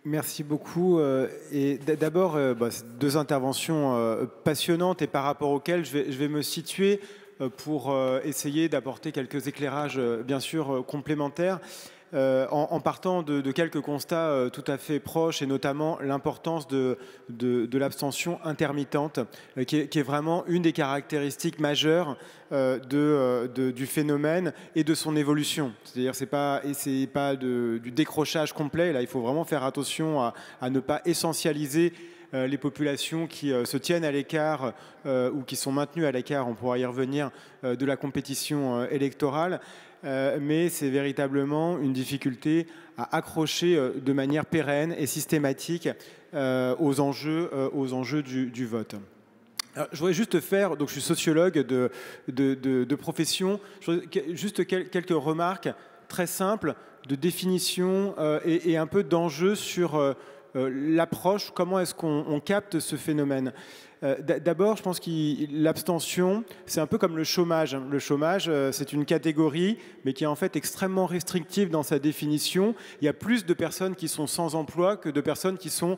Merci beaucoup. Et d'abord, 2 interventions passionnantes et par rapport auxquelles je vais me situer pour essayer d'apporter quelques éclairages, bien sûr, complémentaires. en partant de quelques constats tout à fait proches, et notamment l'importance de l'abstention intermittente, qui est vraiment une des caractéristiques majeures du phénomène et de son évolution. C'est-à-dire c'est pas du décrochage complet. Là, il faut vraiment faire attention à ne pas essentialiser les populations qui se tiennent à l'écart ou qui sont maintenues à l'écart, on pourra y revenir, de la compétition électorale. Mais c'est véritablement une difficulté à accrocher de manière pérenne et systématique aux enjeux du vote. Alors, je voudrais juste faire, donc je suis sociologue de profession, juste quelques remarques très simples de définition et un peu d'enjeu sur l'approche, comment est-ce qu'on capte ce phénomène. D'abord, je pense que l'abstention, c'est un peu comme le chômage. Le chômage, c'est une catégorie, mais qui est en fait extrêmement restrictive dans sa définition. Il y a plus de personnes qui sont sans emploi que de personnes qui sont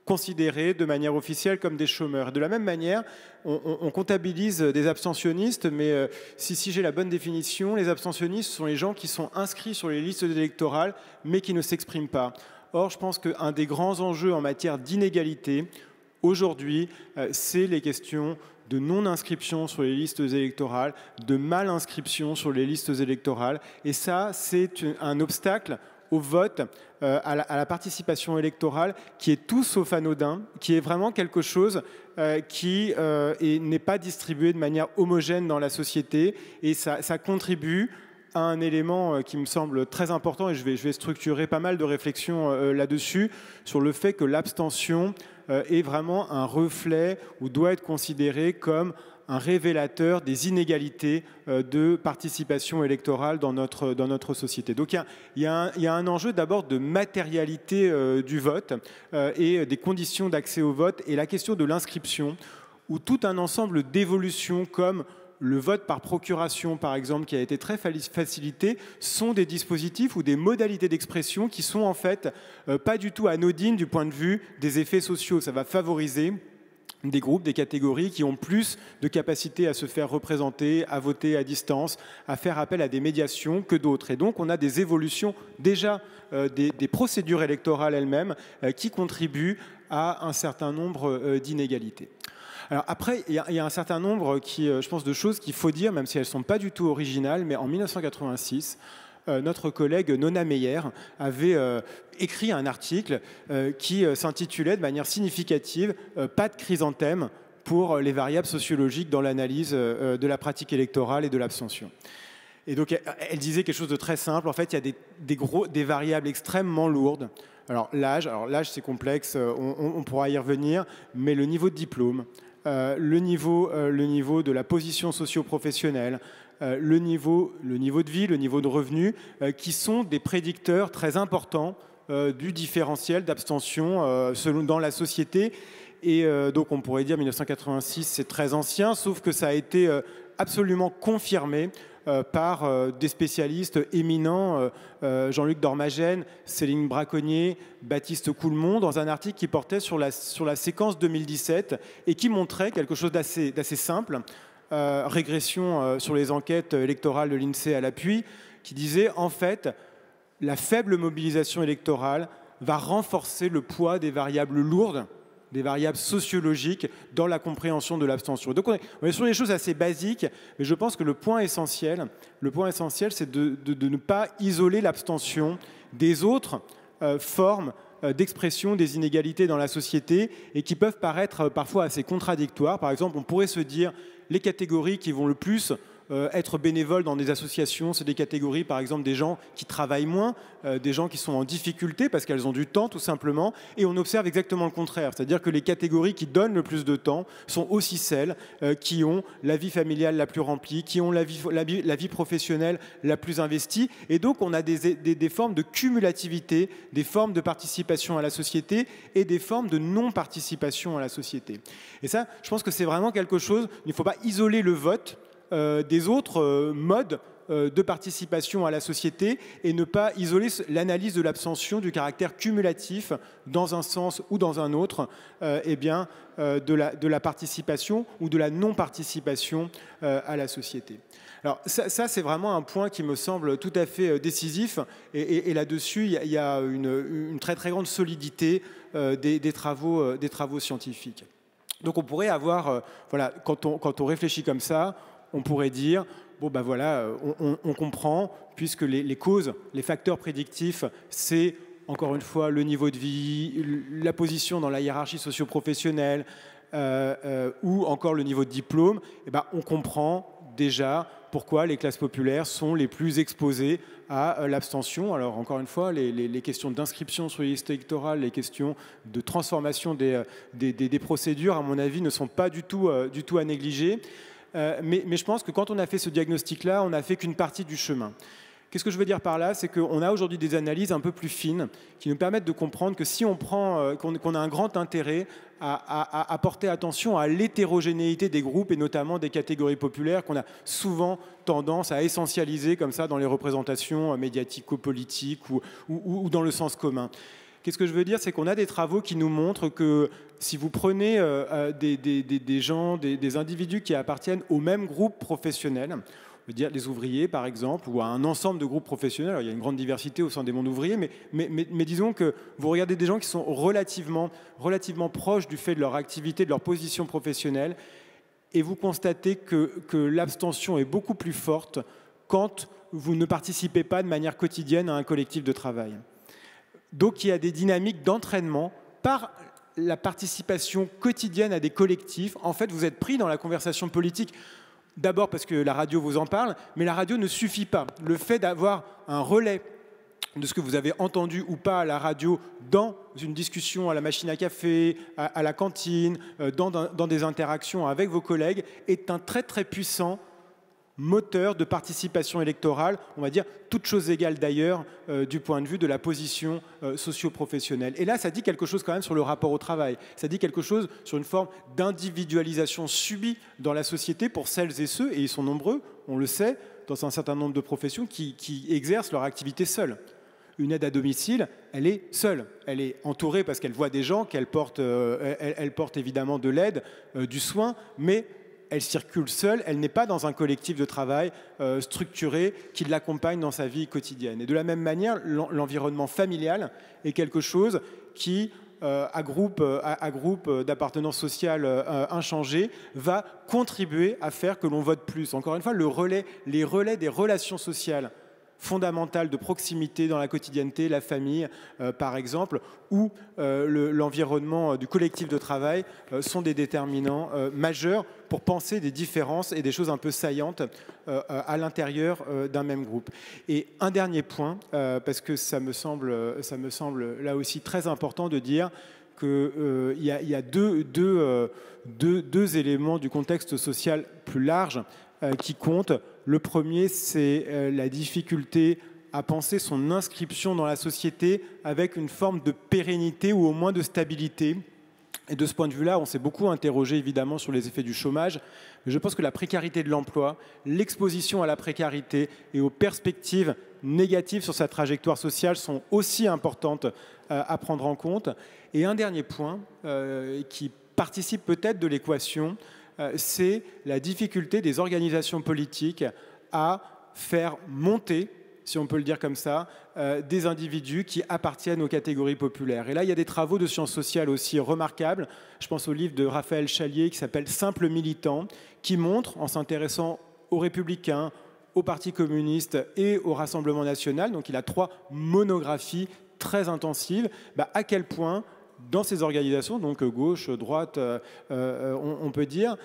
considérés de manière officielle comme des chômeurs. De la même manière, on comptabilise des abstentionnistes, mais si j'ai la bonne définition, les abstentionnistes sont les gens qui sont inscrits sur les listes électorales, mais qui ne s'expriment pas. Or, je pense qu'un des grands enjeux en matière d'inégalité, aujourd'hui, c'est les questions de non-inscription sur les listes électorales, de mal-inscription sur les listes électorales. Et ça, c'est un obstacle au vote, à la participation électorale, qui est tout sauf anodin, qui est vraiment quelque chose qui n'est pas distribué de manière homogène dans la société, et ça contribue à un élément qui me semble très important, et je vais structurer pas mal de réflexions là-dessus, sur le fait que l'abstention est vraiment un reflet, ou doit être considéré comme un révélateur des inégalités de participation électorale dans notre société. Donc il y a un enjeu d'abord de matérialité du vote et des conditions d'accès au vote, et la question de l'inscription, où tout un ensemble d'évolutions comme le vote par procuration, par exemple, qui a été très facilité, sont des dispositifs ou des modalités d'expression qui sont en fait pas du tout anodines du point de vue des effets sociaux. Ça va favoriser des groupes, des catégories qui ont plus de capacité à se faire représenter, à voter à distance, à faire appel à des médiations que d'autres. Et donc on a des évolutions déjà des procédures électorales elles-mêmes qui contribuent à un certain nombre d'inégalités. Alors après, il y a un certain nombre, je pense, de choses qu'il faut dire, même si elles ne sont pas du tout originales, mais en 1986, notre collègue Nona Meyer avait écrit un article qui s'intitulait de manière significative « Pas de chrysanthème pour les variables sociologiques dans l'analyse de la pratique électorale et de l'abstention ». Et donc, elle disait quelque chose de très simple. En fait, il y a des variables extrêmement lourdes. Alors, l'âge, c'est complexe, on pourra y revenir, mais le niveau de diplôme, le niveau de la position socio-professionnelle, le niveau de vie, le niveau de revenu, qui sont des prédicteurs très importants du différentiel d'abstention dans la société. Et donc on pourrait dire 1986, c'est très ancien, sauf que ça a été absolument confirmé par des spécialistes éminents, Jean-Luc Dormagène, Céline Braconnier, Baptiste Coulmont, dans un article qui portait sur la séquence 2017 et qui montrait quelque chose d'assez simple, régression sur les enquêtes électorales de l'INSEE à l'appui, qui disait en fait la faible mobilisation électorale va renforcer le poids des variables lourdes, des variables sociologiques dans la compréhension de l'abstention. Donc on est sur des choses assez basiques, mais je pense que le point essentiel, c'est de ne pas isoler l'abstention des autres formes d'expression des inégalités dans la société et qui peuvent paraître parfois assez contradictoires. Par exemple, on pourrait se dire les catégories qui vont le plus être bénévoles dans des associations, c'est des catégories, par exemple, des gens qui travaillent moins, des gens qui sont en difficulté parce qu'elles ont du temps, tout simplement. Et on observe exactement le contraire. C'est-à-dire que les catégories qui donnent le plus de temps sont aussi celles qui ont la vie familiale la plus remplie, qui ont la vie professionnelle la plus investie. Et donc, on a des formes de cumulativité, des formes de participation à la société et des formes de non-participation à la société. Et ça, je pense que c'est vraiment quelque chose, il ne faut pas isoler le vote des autres modes de participation à la société et ne pas isoler l'analyse de l'abstention du caractère cumulatif dans un sens ou dans un autre de la participation ou de la non-participation à la société. Alors ça c'est vraiment un point qui me semble tout à fait décisif et là-dessus il y a une très très grande solidité des travaux scientifiques. Donc on pourrait avoir, voilà, quand on réfléchit comme ça, on pourrait dire, bon ben voilà, on comprend, puisque les causes, les facteurs prédictifs, c'est encore une fois le niveau de vie, la position dans la hiérarchie socio-professionnelle ou encore le niveau de diplôme, et ben on comprend déjà pourquoi les classes populaires sont les plus exposées à l'abstention. Alors encore une fois, les questions d'inscription sur les listes électorales, les questions de transformation des procédures, à mon avis, ne sont pas du tout à négliger. Mais je pense que quand on a fait ce diagnostic-là, on n'a fait qu'une partie du chemin. Qu'est-ce que je veux dire par là? C'est qu'on a aujourd'hui des analyses un peu plus fines qui nous permettent de comprendre que si on prend, qu'on a un grand intérêt à porter attention à l'hétérogénéité des groupes et notamment des catégories populaires qu'on a souvent tendance à essentialiser comme ça dans les représentations médiatico-politiques ou dans le sens commun. Qu'est-ce que je veux dire? C'est qu'on a des travaux qui nous montrent que si vous prenez des gens, des individus qui appartiennent au même groupe professionnel, on veut dire les ouvriers par exemple, ou à un ensemble de groupes professionnels. Alors, il y a une grande diversité au sein des mondes ouvriers, mais disons que vous regardez des gens qui sont relativement proches du fait de leur activité, de leur position professionnelle, et vous constatez que l'abstention est beaucoup plus forte quand vous ne participez pas de manière quotidienne à un collectif de travail. Donc il y a des dynamiques d'entraînement par la participation quotidienne à des collectifs. En fait, vous êtes pris dans la conversation politique. D'abord parce que la radio vous en parle, mais la radio ne suffit pas. Le fait d'avoir un relais de ce que vous avez entendu ou pas à la radio dans une discussion à la machine à café, à la cantine, dans des interactions avec vos collègues, est un très très puissant moteur de participation électorale, on va dire, toute chose égale d'ailleurs du point de vue de la position socio-professionnelle. Et là, ça dit quelque chose quand même sur le rapport au travail. Ça dit quelque chose sur une forme d'individualisation subie dans la société pour celles et ceux, et ils sont nombreux, on le sait, dans un certain nombre de professions qui exercent leur activité seules. Une aide à domicile, elle est seule. Elle est entourée parce qu'elle voit des gens, qu'elle porte, elle porte évidemment de l'aide, du soin, mais elle circule seule, elle n'est pas dans un collectif de travail structuré qui l'accompagne dans sa vie quotidienne. Et de la même manière, l'environnement familial est quelque chose qui, à groupe d'appartenance sociale inchangé, va contribuer à faire que l'on vote plus. Encore une fois, les relais des relations sociales fondamentales de proximité dans la quotidienneté, la famille par exemple, ou l'environnement du collectif de travail sont des déterminants majeurs pour penser des différences et des choses un peu saillantes à l'intérieur d'un même groupe. Et un dernier point, parce que ça me semble là aussi très important de dire qu'il y a deux éléments du contexte social plus large qui comptent. Le premier, c'est la difficulté à penser son inscription dans la société avec une forme de pérennité ou au moins de stabilité. Et de ce point de vue-là, on s'est beaucoup interrogé évidemment sur les effets du chômage. Mais je pense que la précarité de l'emploi, l'exposition à la précarité et aux perspectives négatives sur sa trajectoire sociale sont aussi importantes à prendre en compte. Et un dernier point qui participe peut-être de l'équation, c'est la difficulté des organisations politiques à faire monter, si on peut le dire comme ça, des individus qui appartiennent aux catégories populaires. Et là, il y a des travaux de sciences sociales aussi remarquables. Je pense au livre de Raphaël Chalier qui s'appelle « Simple militant », qui montre, en s'intéressant aux Républicains, au Parti communiste et au Rassemblement national, donc il a 3 monographies très intensives, à quel point dans ces organisations, donc gauche, droite, on peut dire,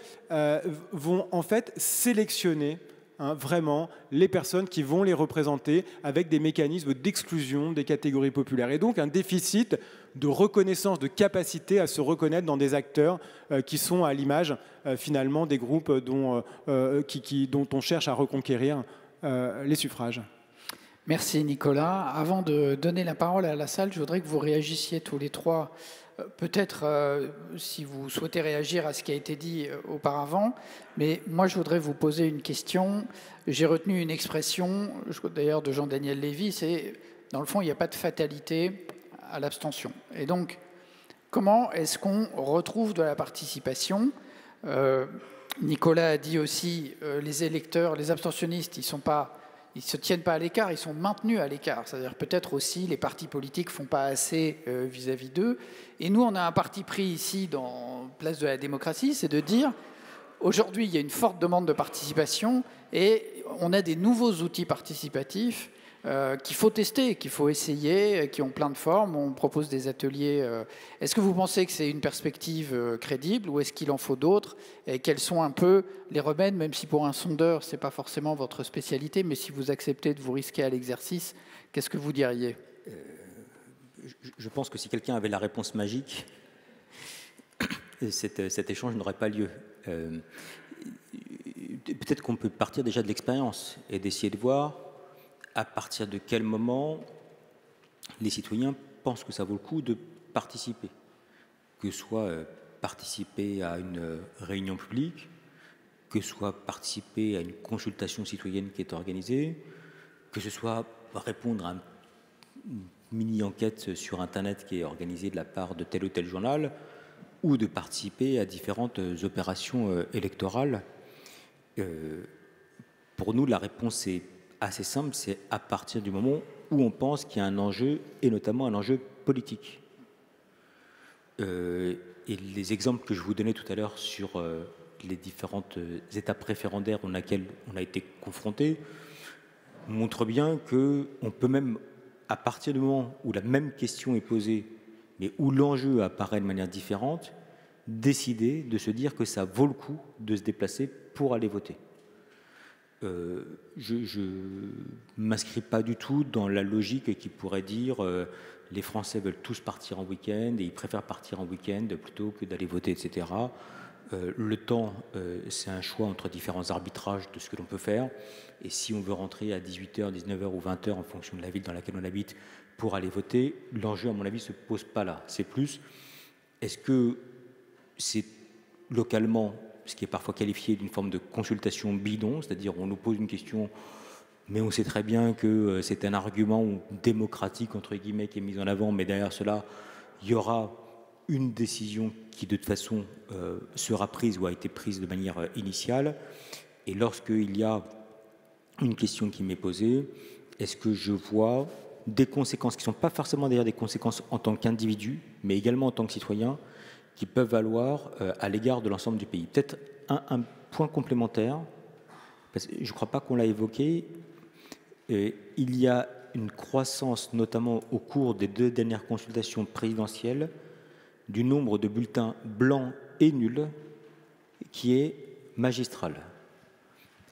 vont en fait sélectionner vraiment les personnes qui vont les représenter avec des mécanismes d'exclusion des catégories populaires. Et donc un déficit de reconnaissance, de capacité à se reconnaître dans des acteurs qui sont à l'image finalement des groupes dont on cherche à reconquérir les suffrages. Merci Nicolas. Avant de donner la parole à la salle, je voudrais que vous réagissiez tous les 3 Peut-être si vous souhaitez réagir à ce qui a été dit auparavant, mais moi je voudrais vous poser une question. J'ai retenu une expression, d'ailleurs de Jean-Daniel Lévy, c'est dans le fond il n'y a pas de fatalité à l'abstention. Et donc comment est-ce qu'on retrouve de la participation ? Nicolas a dit aussi les électeurs, les abstentionnistes, ils ne se tiennent pas à l'écart, ils sont maintenus à l'écart. C'est-à-dire peut-être aussi les partis politiques ne font pas assez vis-à-vis d'eux. Et nous, on a un parti pris ici dans Place de la démocratie, c'est de dire aujourd'hui, il y a une forte demande de participation et on a des nouveaux outils participatifs qu'il faut tester, qu'il faut essayer, qui ont plein de formes. On propose des ateliers. Est-ce que vous pensez que c'est une perspective crédible ou est-ce qu'il en faut d'autres? Et quels sont un peu les remèdes, même si pour un sondeur, ce n'est pas forcément votre spécialité, mais si vous acceptez de vous risquer à l'exercice, qu'est-ce que vous diriez? Je pense que si quelqu'un avait la réponse magique, cet échange n'aurait pas lieu. Peut-être qu'on peut partir déjà de l'expérience et d'essayer de voir à partir de quel moment les citoyens pensent que ça vaut le coup de participer, que ce soit participer à une réunion publique, que ce soit participer à une consultation citoyenne qui est organisée, que ce soit répondre à une mini-enquête sur Internet qui est organisée de la part de tel ou tel journal, ou de participer à différentes opérations électorales. Pour nous, la réponse est assez simple, c'est à partir du moment où on pense qu'il y a un enjeu, et notamment un enjeu politique. Et les exemples que je vous donnais tout à l'heure sur les différentes étapes référendaires auxquelles on a été confrontés montrent bien qu'on peut même, à partir du moment où la même question est posée, mais où l'enjeu apparaît de manière différente, décider de se dire que ça vaut le coup de se déplacer pour aller voter. Je ne m'inscris pas du tout dans la logique qui pourrait dire les Français veulent tous partir en week-end et ils préfèrent partir en week-end plutôt que d'aller voter, etc. Le temps, c'est un choix entre différents arbitrages de ce que l'on peut faire. Et si on veut rentrer à 18h, 19h ou 20h en fonction de la ville dans laquelle on habite pour aller voter, l'enjeu, à mon avis, ne se pose pas là. C'est plus, est-ce que c'est localement ce qui est parfois qualifié d'une forme de consultation bidon, c'est-à-dire on nous pose une question, mais on sait très bien que c'est un argument démocratique, entre guillemets, qui est mis en avant, mais derrière cela, il y aura une décision qui, de toute façon, sera prise ou a été prise de manière initiale. Et lorsqu'il y a une question qui m'est posée, est-ce que je vois des conséquences qui ne sont pas forcément d'ailleurs des conséquences en tant qu'individu, mais également en tant que citoyen, qui peuvent valoir à l'égard de l'ensemble du pays. Peut-être un point complémentaire, parce que je ne crois pas qu'on l'a évoqué, il y a une croissance, notamment au cours des 2 dernières consultations présidentielles, du nombre de bulletins blancs et nuls qui est magistral.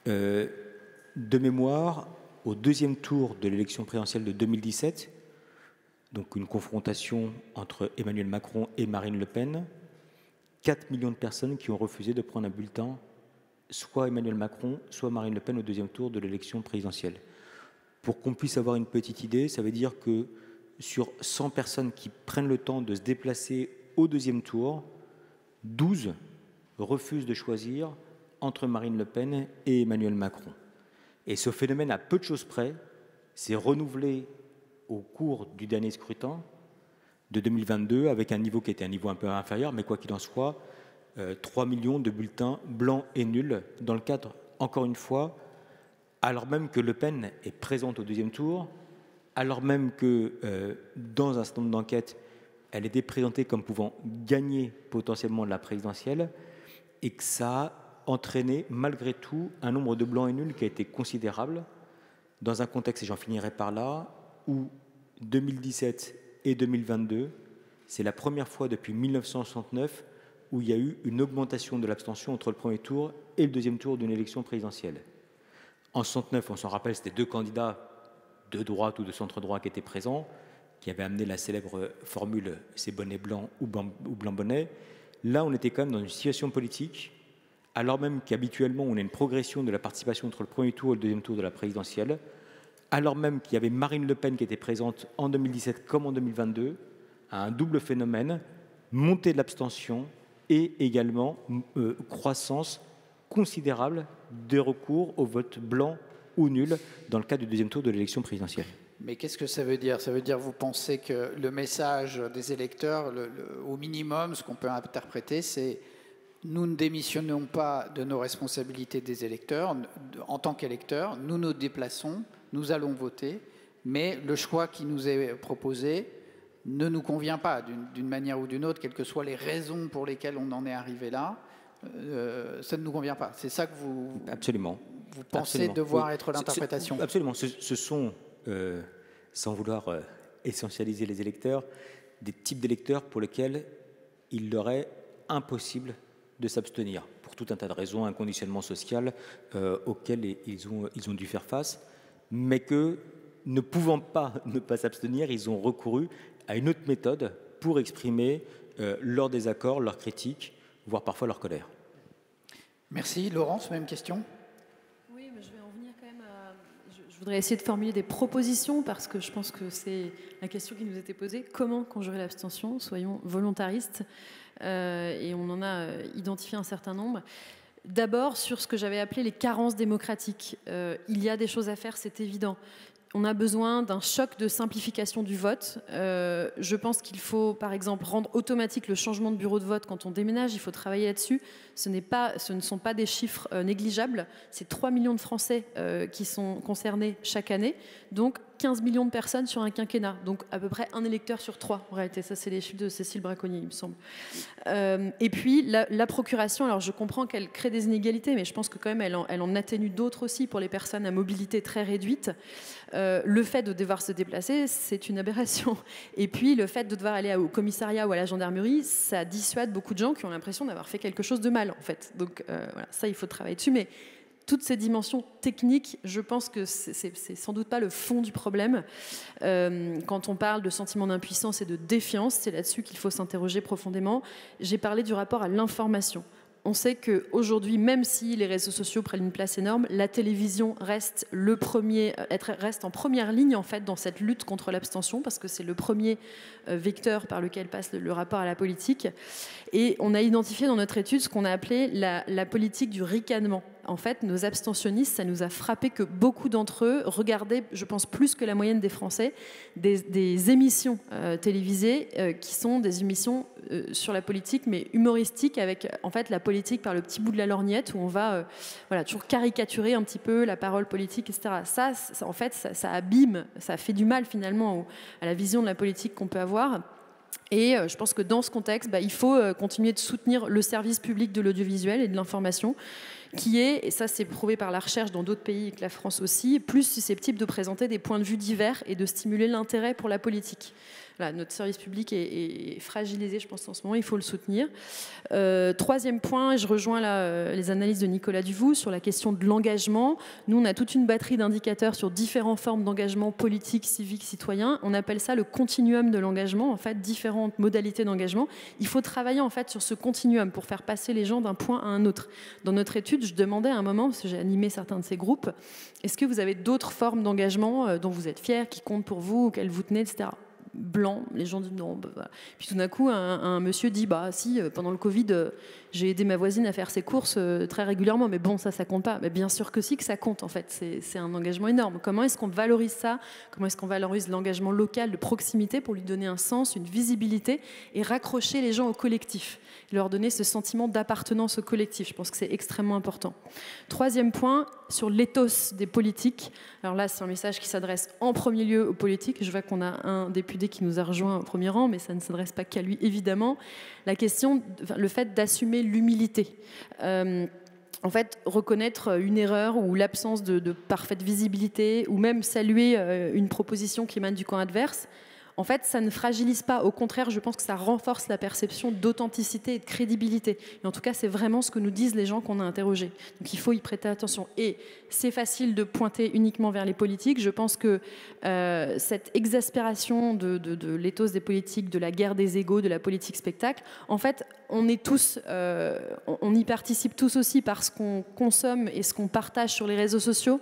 De mémoire, au 2e tour de l'élection présidentielle de 2017, donc une confrontation entre Emmanuel Macron et Marine Le Pen, 4 millions de personnes qui ont refusé de prendre un bulletin, soit Emmanuel Macron, soit Marine Le Pen au 2e tour de l'élection présidentielle. Pour qu'on puisse avoir une petite idée, ça veut dire que sur 100 personnes qui prennent le temps de se déplacer au 2e tour, 12 refusent de choisir entre Marine Le Pen et Emmanuel Macron. Et ce phénomène, à peu de choses près, s'est renouvelé au cours du dernier scrutin de 2022, avec un niveau qui était un niveau un peu inférieur, mais quoi qu'il en soit, 3 millions de bulletins blancs et nuls, dans le cadre, encore une fois, alors même que Le Pen est présente au 2e tour, alors même que dans un certain nombre d'enquêtes, elle était présentée comme pouvant gagner potentiellement la présidentielle, et que ça a entraîné malgré tout un nombre de blancs et nuls qui a été considérable, dans un contexte, et j'en finirai par là, où 2017 et 2022, c'est la première fois depuis 1969 où il y a eu une augmentation de l'abstention entre le 1er tour et le 2e tour d'une élection présidentielle. En 69, on s'en rappelle, c'était 2 candidats de droite ou de centre-droit qui étaient présents, qui avaient amené la célèbre formule « c'est bonnet blanc ou blanc bonnet ». Là, on était quand même dans une situation politique, alors même qu'habituellement, on a une progression de la participation entre le 1er tour et le 2e tour de la présidentielle, alors même qu'il y avait Marine Le Pen qui était présente en 2017 comme en 2022, à un double phénomène, montée de l'abstention et également croissance considérable des recours au vote blanc ou nul dans le cadre du deuxième tour de l'élection présidentielle. Mais qu'est-ce que ça veut dire? Ça veut dire, vous pensez que le message des électeurs, au minimum, ce qu'on peut interpréter, c'est nous ne démissionnons pas de nos responsabilités des électeurs. En tant qu'électeurs, nous nous déplaçons, nous allons voter, mais le choix qui nous est proposé ne nous convient pas d'une manière ou d'une autre, quelles que soient les raisons pour lesquelles on en est arrivé là. Ça ne nous convient pas. C'est ça que vous, absolument. Vous pensez absolument. Devoir oui. Être l'interprétation. Absolument. Ce sont, sans vouloir essentialiser les électeurs, des types d'électeurs pour lesquels il leur est impossible de s'abstenir, pour tout un tas de raisons, un conditionnement social auquel ils ont dû faire face, mais que, ne pouvant pas ne pas s'abstenir, ils ont recouru à une autre méthode pour exprimer leur désaccord, leur critique, voire parfois leur colère. Merci. Laurence, même question? Oui, mais je vais en venir quand même à... Je voudrais essayer de formuler des propositions parce que je pense que c'est la question qui nous était posée. Comment conjurer l'abstention? Soyons volontaristes. Et on en a identifié un certain nombre. D'abord, sur ce que j'avais appelé les carences démocratiques. Il y a des choses à faire, c'est évident. On a besoin d'un choc de simplification du vote. Je pense qu'il faut, par exemple, rendre automatique le changement de bureau de vote quand on déménage. Il faut travailler là-dessus. Ce ne sont pas des chiffres négligeables. C'est 3 millions de Français qui sont concernés chaque année. Donc, 15 millions de personnes sur un quinquennat. Donc, à peu près un électeur sur 3, en réalité. Ça, c'est les chiffres de Cécile Braconnier, il me semble. Et puis, la procuration, alors je comprends qu'elle crée des inégalités, mais je pense que quand même, elle en atténue d'autres aussi pour les personnes à mobilité très réduite. Le fait de devoir se déplacer, c'est une aberration. Et puis, le fait de devoir aller au commissariat ou à la gendarmerie, ça dissuade beaucoup de gens qui ont l'impression d'avoir fait quelque chose de mal, en fait. Donc, voilà, ça, il faut travailler dessus. Mais toutes ces dimensions techniques, je pense que c'est sans doute pas le fond du problème. Quand on parle de sentiment d'impuissance et de défiance, c'est là-dessus qu'il faut s'interroger profondément. J'ai parlé du rapport à l'information. On sait qu'aujourd'hui, même si les réseaux sociaux prennent une place énorme, la télévision reste en première ligne en fait, dans cette lutte contre l'abstention, parce que c'est le premier vecteur par lequel passe le rapport à la politique. Et on a identifié dans notre étude ce qu'on a appelé la politique du ricanement. En fait, nos abstentionnistes, ça nous a frappé que beaucoup d'entre eux regardaient, je pense plus que la moyenne des Français, des émissions télévisées qui sont des émissions sur la politique, mais humoristiques, avec en fait la politique par le petit bout de la lorgnette, où on va toujours caricaturer un petit peu la parole politique, etc. Ça en fait, ça abîme, ça fait du mal finalement à la vision de la politique qu'on peut avoir. Et je pense que dans ce contexte, il faut continuer de soutenir le service public de l'audiovisuel et de l'information, qui est, et ça c'est prouvé par la recherche dans d'autres pays que la France aussi, plus susceptible de présenter des points de vue divers et de stimuler l'intérêt pour la politique. Voilà, notre service public est fragilisé, je pense, en ce moment, il faut le soutenir. Troisième point, je rejoins les analyses de Nicolas Duvou sur la question de l'engagement. Nous, on a toute une batterie d'indicateurs sur différentes formes d'engagement politique, civique, citoyen. On appelle ça le continuum de l'engagement, en fait, différentes modalités d'engagement. Il faut travailler, en fait, sur ce continuum pour faire passer les gens d'un point à un autre. Dans notre étude, je demandais à un moment, parce que j'ai animé certains de ces groupes, est-ce que vous avez d'autres formes d'engagement dont vous êtes fiers, qui comptent pour vous, auxquelles vous tenez, etc. Blanc, les gens disent non. Voilà. Puis tout d'un coup, un monsieur dit si, pendant le Covid, j'ai aidé ma voisine à faire ses courses très régulièrement, mais bon, ça compte pas. Mais bien sûr que si, que ça compte en fait. C'est un engagement énorme. Comment est-ce qu'on valorise ça? Comment est-ce qu'on valorise l'engagement local de proximité pour lui donner un sens, une visibilité et raccrocher les gens au collectif, leur donner ce sentiment d'appartenance au collectif? Je pense que c'est extrêmement important. Troisième point, sur l'éthos des politiques. Alors là, c'est un message qui s'adresse en premier lieu aux politiques. Je vois qu'on a un député qui nous a rejoint au premier rang, mais ça ne s'adresse pas qu'à lui, évidemment. Le fait d'assumer l'humilité. En fait, reconnaître une erreur ou l'absence de parfaite visibilité, ou même saluer une proposition qui émane du camp adverse, en fait, ça ne fragilise pas. Au contraire, je pense que ça renforce la perception d'authenticité et de crédibilité. Et en tout cas, c'est vraiment ce que nous disent les gens qu'on a interrogés. Donc, il faut y prêter attention. Et c'est facile de pointer uniquement vers les politiques. Je pense que cette exaspération de l'éthos des politiques, de la guerre des égos, de la politique spectacle, en fait, on est tous, on y participe tous aussi par ce qu'on consomme et ce qu'on partage sur les réseaux sociaux.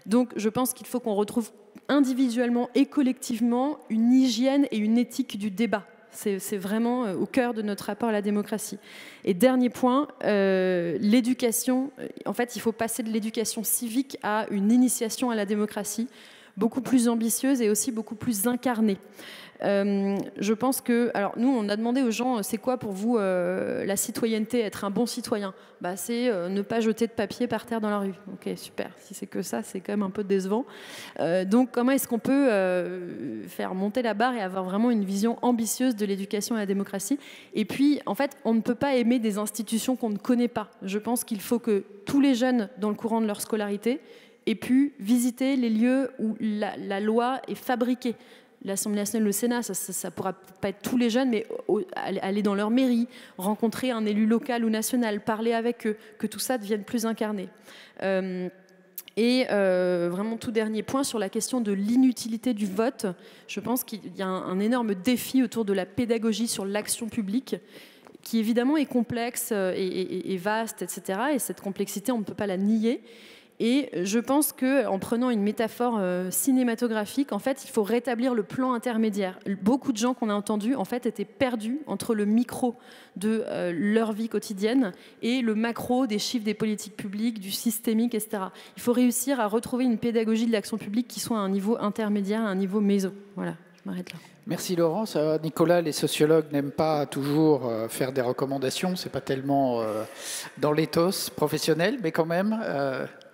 Donc, je pense qu'il faut qu'on retrouve individuellement et collectivement une hygiène et une éthique du débat. C'est vraiment au cœur de notre rapport à la démocratie. Et dernier point, l'éducation. En fait, il faut passer de l'éducation civique à une initiation à la démocratie, beaucoup plus ambitieuse et aussi beaucoup plus incarnée. Je pense que... Alors, nous, on a demandé aux gens, c'est quoi pour vous la citoyenneté, être un bon citoyen? C'est ne pas jeter de papier par terre dans la rue. Ok, super. Si c'est que ça, c'est quand même un peu décevant. Donc, comment est-ce qu'on peut faire monter la barre et avoir vraiment une vision ambitieuse de l'éducation à la démocratie? Et puis, en fait, on ne peut pas aimer des institutions qu'on ne connaît pas. Je pense qu'il faut que tous les jeunes, dans le courant de leur scolarité, aient pu visiter les lieux où la loi est fabriquée. L'Assemblée nationale, le Sénat, ça pourra pas être tous les jeunes, mais aller dans leur mairie, rencontrer un élu local ou national, parler avec eux, que tout ça devienne plus incarné. Vraiment, tout dernier point sur la question de l'inutilité du vote. Je pense qu'il y a un énorme défi autour de la pédagogie sur l'action publique, qui évidemment est complexe et vaste, etc. Et cette complexité, on ne peut pas la nier. Et je pense qu'en prenant une métaphore cinématographique, en fait, il faut rétablir le plan intermédiaire. Beaucoup de gens qu'on a entendus, en fait, étaient perdus entre le micro de leur vie quotidienne et le macro des chiffres des politiques publiques, du systémique, etc. Il faut réussir à retrouver une pédagogie de l'action publique qui soit à un niveau intermédiaire, à un niveau méso. Voilà, je m'arrête là. Merci Laurence. Nicolas, les sociologues n'aiment pas toujours faire des recommandations. C'est pas tellement dans l'éthos professionnel, mais quand même...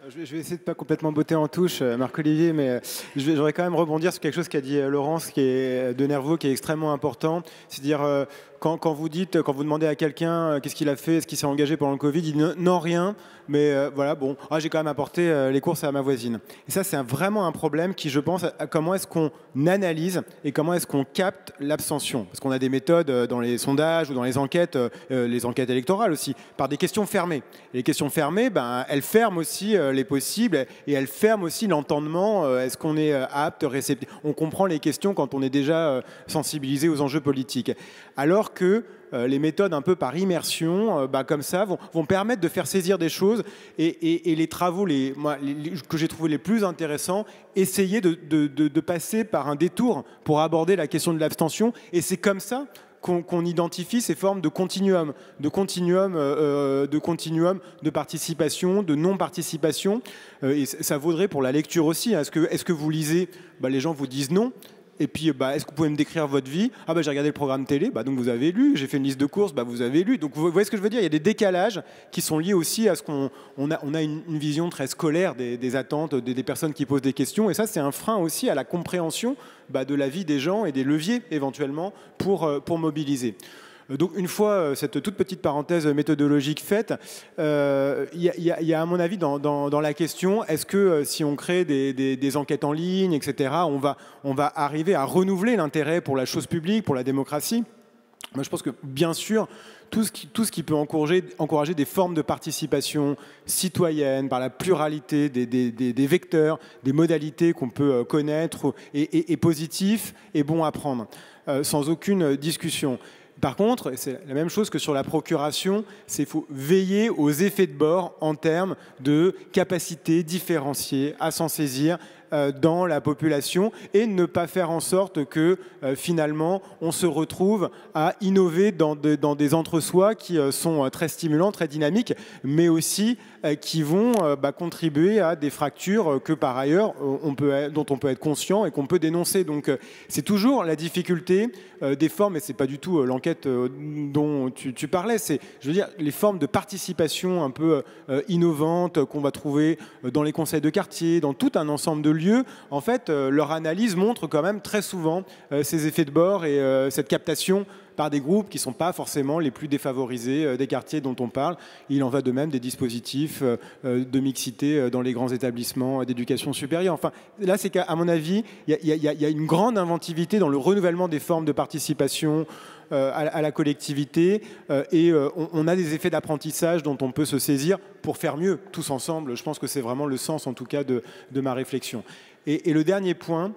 Je vais essayer de ne pas complètement botter en touche, Marc-Olivier, mais j'aurais quand même rebondir sur quelque chose qu'a dit Laurence, qui est de Nervaux, qui est extrêmement important. C'est-à-dire, quand vous demandez à quelqu'un qu'est-ce qu'il a fait, est-ce qu'il s'est engagé pendant le Covid, il dit non, rien, mais voilà, bon, j'ai quand même apporté les courses à ma voisine. Et ça, c'est vraiment un problème qui, je pense, à comment est-ce qu'on analyse et comment est-ce qu'on capte l'abstention. Parce qu'on a des méthodes dans les sondages ou dans les enquêtes électorales aussi, par des questions fermées. Et les questions fermées, elles ferment aussi les possibles et elles ferment aussi l'entendement. Est-ce qu'on est apte, réceptif? On comprend les questions quand on est déjà sensibilisé aux enjeux politiques. Alors que les méthodes un peu par immersion, comme ça, vont permettre de faire saisir des choses et les travaux que j'ai trouvé les plus intéressants, essayer de passer par un détour pour aborder la question de l'abstention. Et c'est comme ça qu'on identifie ces formes de continuum de participation, de non-participation. Et ça vaudrait pour la lecture aussi. Est-ce que vous lisez? Les gens vous disent non. Et puis, est-ce que vous pouvez me décrire votre vie? J'ai regardé le programme télé, donc vous avez lu. J'ai fait une liste de courses, vous avez lu. Donc, vous voyez ce que je veux dire? Il y a des décalages qui sont liés aussi à ce qu'on a une vision très scolaire des attentes, des personnes qui posent des questions. Et ça, c'est un frein aussi à la compréhension de la vie des gens et des leviers, éventuellement, pour mobiliser. Donc une fois cette toute petite parenthèse méthodologique faite, il y a à mon avis dans la question, est-ce que si on crée des enquêtes en ligne, etc., on va arriver à renouveler l'intérêt pour la chose publique, pour la démocratie? Moi, je pense que bien sûr, tout ce qui peut encourager des formes de participation citoyenne par la pluralité des vecteurs, des modalités qu'on peut connaître est positif et bon à prendre, sans aucune discussion. Par contre, c'est la même chose que sur la procuration, c'est qu'il faut veiller aux effets de bord en termes de capacité différenciée à s'en saisir dans la population et ne pas faire en sorte que finalement on se retrouve à innover dans des entre-soi qui sont très stimulants, très dynamiques, mais aussi qui vont contribuer à des fractures que par ailleurs dont on peut être conscient et qu'on peut dénoncer. Donc c'est toujours la difficulté des formes, et c'est pas du tout l'enquête dont tu parlais, c'est, je veux dire, les formes de participation un peu innovantes qu'on va trouver dans les conseils de quartier, dans tout un ensemble de lieux. En fait, leur analyse montre quand même très souvent ces effets de bord et cette captation par des groupes qui ne sont pas forcément les plus défavorisés des quartiers dont on parle. Il en va de même des dispositifs de mixité dans les grands établissements d'éducation supérieure. Enfin, là, c'est qu'à mon avis, il y a une grande inventivité dans le renouvellement des formes de participation à la collectivité et on a des effets d'apprentissage dont on peut se saisir pour faire mieux tous ensemble. Je pense que c'est vraiment le sens, en tout cas, de ma réflexion. Et le dernier point,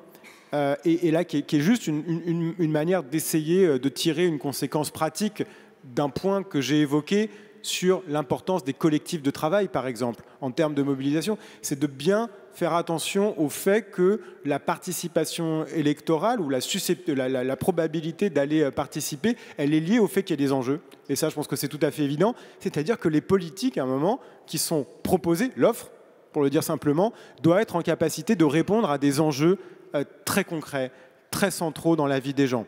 et là, qui est juste une manière d'essayer de tirer une conséquence pratique d'un point que j'ai évoqué sur l'importance des collectifs de travail, par exemple, en termes de mobilisation. C'est de bien faire attention au fait que la participation électorale ou la probabilité d'aller participer, elle est liée au fait qu'il y a des enjeux. Et ça, je pense que c'est tout à fait évident. C'est-à-dire que les politiques, à un moment, qui sont proposées, l'offre, pour le dire simplement, doit être en capacité de répondre à des enjeux très concrets, très centraux dans la vie des gens.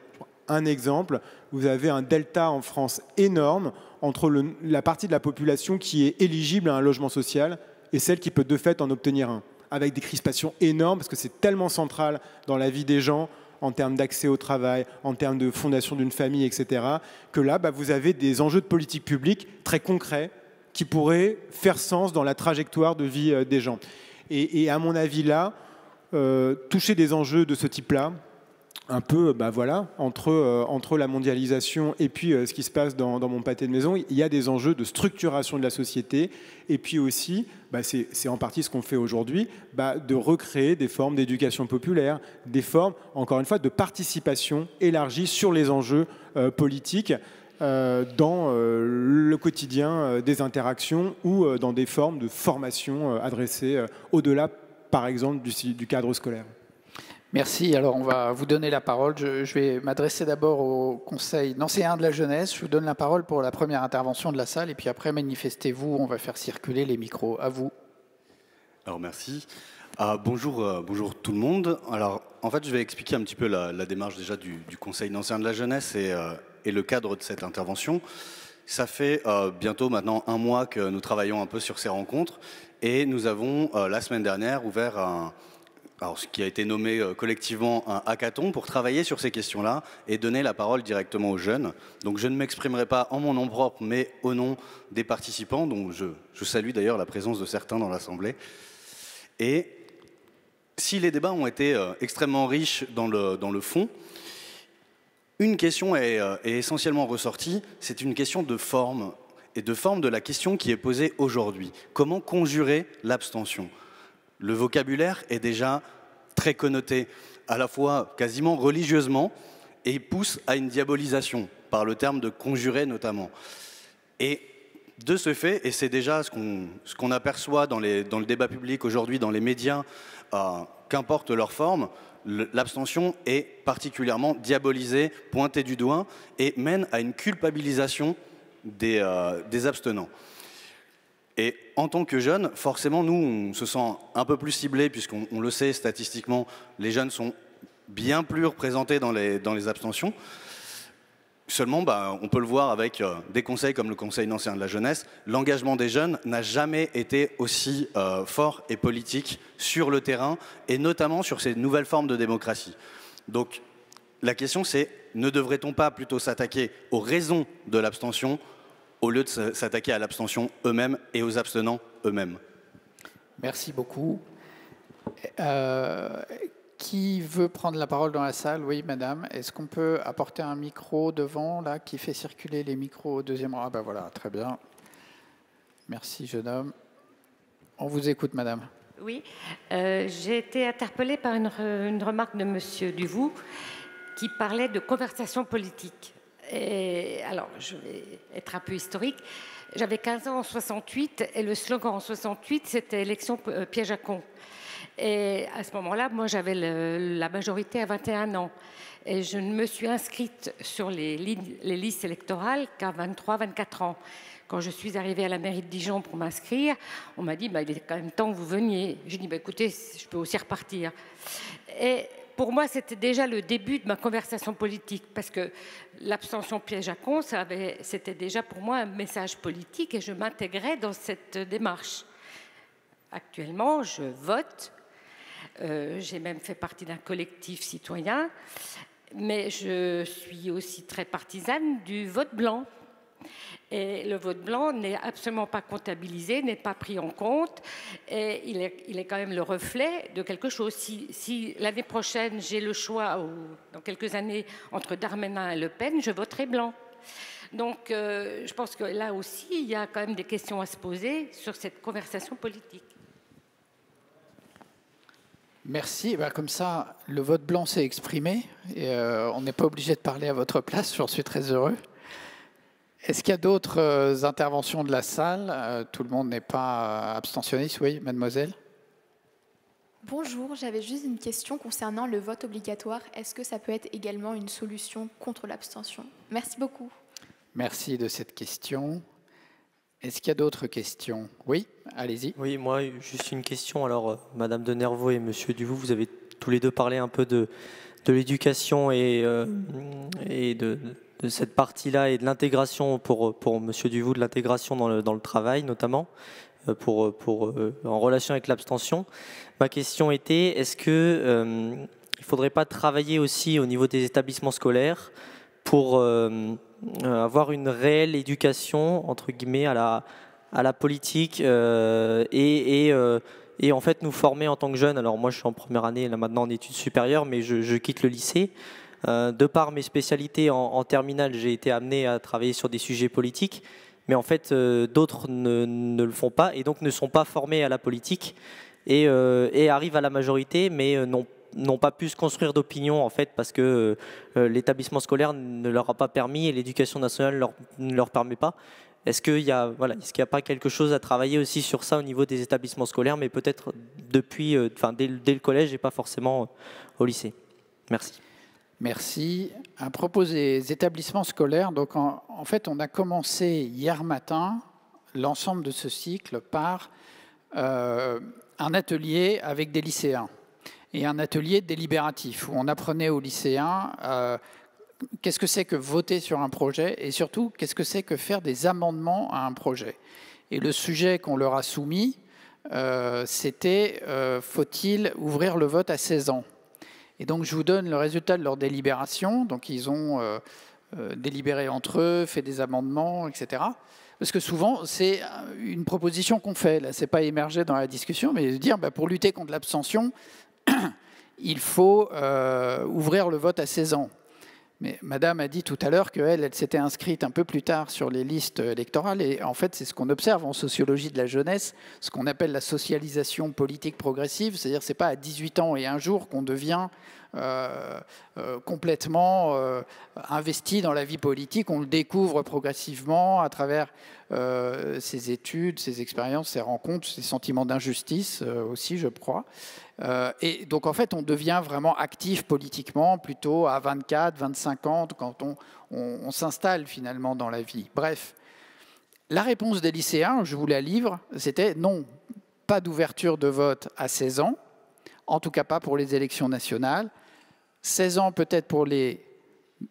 Un exemple, vous avez un delta en France énorme entre la partie de la population qui est éligible à un logement social et celle qui peut de fait en obtenir un, avec des crispations énormes parce que c'est tellement central dans la vie des gens en termes d'accès au travail, en termes de fondation d'une famille, etc., que là, vous avez des enjeux de politique publique très concrets qui pourraient faire sens dans la trajectoire de vie des gens. Et à mon avis, là, toucher des enjeux de ce type-là, un peu voilà, entre la mondialisation et puis ce qui se passe dans mon pâté de maison, il y a des enjeux de structuration de la société et puis aussi, c'est en partie ce qu'on fait aujourd'hui, de recréer des formes d'éducation populaire, des formes, encore une fois, de participation élargie sur les enjeux politiques dans le quotidien des interactions ou dans des formes de formation adressées au-delà, par exemple, du cadre scolaire. Merci. Alors, on va vous donner la parole. Je vais m'adresser d'abord au Conseil nancéen de la jeunesse. Je vous donne la parole pour la première intervention de la salle. Et puis après, manifestez-vous. On va faire circuler les micros. À vous. Alors, merci. Bonjour tout le monde. Alors, en fait, je vais expliquer un petit peu la démarche déjà du Conseil nancéen de la jeunesse et le cadre de cette intervention. Ça fait bientôt maintenant 1 mois que nous travaillons un peu sur ces rencontres. Et nous avons, la semaine dernière, ouvert ce qui a été nommé collectivement un hackathon pour travailler sur ces questions-là et donner la parole directement aux jeunes. Donc je ne m'exprimerai pas en mon nom propre, mais au nom des participants, dont je salue d'ailleurs la présence de certains dans l'Assemblée. Et si les débats ont été extrêmement riches dans le fond, une question est essentiellement ressortie, c'est une question de forme, et de forme de la question qui est posée aujourd'hui. Comment conjurer l'abstention ? Le vocabulaire est déjà très connoté, à la fois quasiment religieusement, et pousse à une diabolisation, par le terme de conjurer notamment. Et de ce fait, et c'est déjà ce qu'on aperçoit dans le débat public aujourd'hui, dans les médias, qu'importe leur forme, l'abstention est particulièrement diabolisée, pointée du doigt, et mène à une culpabilisation des abstenants. Et en tant que jeunes, forcément, nous, on se sent un peu plus ciblés, puisqu'on le sait statistiquement, les jeunes sont bien plus représentés dans les abstentions. Seulement, on peut le voir avec des conseils comme le Conseil nancéen de la jeunesse, l'engagement des jeunes n'a jamais été aussi fort et politique sur le terrain, et notamment sur ces nouvelles formes de démocratie. Donc, la question c'est, ne devrait-on pas plutôt s'attaquer aux raisons de l'abstention au lieu de s'attaquer à l'abstention eux-mêmes et aux abstenants eux-mêmes? Merci beaucoup. Qui veut prendre la parole dans la salle? Oui, madame. Est-ce qu'on peut apporter un micro devant, là, qui fait circuler les micros au deuxième rang? Ah voilà, très bien. Merci, jeune homme. On vous écoute, madame. Oui, j'ai été interpellée par une remarque de monsieur Duvou qui parlait de conversation politique. Et alors, je vais être un peu historique. J'avais 15 ans en 68 et le slogan en 68, c'était « élection piège à con ». Et à ce moment-là, moi, j'avais la majorité à 21 ans. Et je ne me suis inscrite sur les listes électorales qu'à 23, 24 ans. Quand je suis arrivée à la mairie de Dijon pour m'inscrire, on m'a dit il est quand même temps que vous veniez. J'ai dit écoutez, je peux aussi repartir. Et pour moi, c'était déjà le début de ma conversation politique, parce que l'abstention piège à con, c'était déjà pour moi un message politique et je m'intégrais dans cette démarche. Actuellement, je vote. J'ai même fait partie d'un collectif citoyen, mais je suis aussi très partisane du vote blanc. Et le vote blanc n'est absolument pas comptabilisé, n'est pas pris en compte, et il est quand même le reflet de quelque chose. Si l'année prochaine, j'ai le choix, ou dans quelques années, entre Darmanin et Le Pen, je voterai blanc. Donc, je pense que là aussi, il y a quand même des questions à se poser sur cette conversation politique. Merci. Comme ça, le vote blanc s'est exprimé, et on n'est pas obligé de parler à votre place, j'en suis très heureux. Est-ce qu'il y a d'autres interventions de la salle? Tout le monde n'est pas abstentionniste, oui, mademoiselle? Bonjour, j'avais juste une question concernant le vote obligatoire. Est-ce que ça peut être également une solution contre l'abstention? Merci beaucoup. Merci de cette question. Est-ce qu'il y a d'autres questions? Oui, allez-y. Oui, moi, juste une question. Alors, Madame de Nervaux et Monsieur Duvaux, vous avez tous les deux parlé un peu de l'éducation et de cette partie-là et de l'intégration pour Monsieur Duvaux, de l'intégration dans le travail notamment, en relation avec l'abstention. Ma question était, est-ce que il faudrait pas travailler aussi au niveau des établissements scolaires pour avoir une réelle éducation entre guillemets à la politique et en fait nous former en tant que jeunes. Alors moi je suis en première année là maintenant en études supérieures, mais je quitte le lycée. De par mes spécialités en terminale, j'ai été amené à travailler sur des sujets politiques, mais en fait d'autres ne le font pas et donc ne sont pas formés à la politique et arrivent à la majorité, mais n'ont pas pu se construire d'opinion en fait parce que l'établissement scolaire ne leur a pas permis et l'éducation nationale ne leur permet pas. Est-ce qu'il y a pas quelque chose à travailler aussi sur ça au niveau des établissements scolaires, mais peut-être dès le collège et pas forcément au lycée? Merci. Merci. À propos des établissements scolaires, donc en fait, on a commencé hier matin l'ensemble de ce cycle par un atelier avec des lycéens et un atelier délibératif où on apprenait aux lycéens qu'est-ce que c'est que voter sur un projet et surtout qu'est-ce que c'est que faire des amendements à un projet. Et le sujet qu'on leur a soumis, c'était faut-il ouvrir le vote à 16 ans? Et donc je vous donne le résultat de leur délibération. Donc ils ont délibéré entre eux, fait des amendements, etc. Parce que souvent, c'est une proposition qu'on fait. Là, c'est pas émergé dans la discussion, mais de dire pour lutter contre l'abstention, il faut ouvrir le vote à 16 ans. Mais Madame a dit tout à l'heure qu'elle s'était inscrite un peu plus tard sur les listes électorales. Et en fait, c'est ce qu'on observe en sociologie de la jeunesse, ce qu'on appelle la socialisation politique progressive. C'est-à-dire que ce n'est pas à 18 ans et un jour qu'on devient complètement investi dans la vie politique. On le découvre progressivement à travers ses études, ses expériences, ses rencontres, ses sentiments d'injustice aussi, je crois. Et donc, en fait, on devient vraiment actif politiquement plutôt à 24, 25 ans, quand on s'installe finalement dans la vie. Bref, la réponse des lycéens, je vous la livre, c'était non, pas d'ouverture de vote à 16 ans, en tout cas pas pour les élections nationales, 16 ans peut-être pour les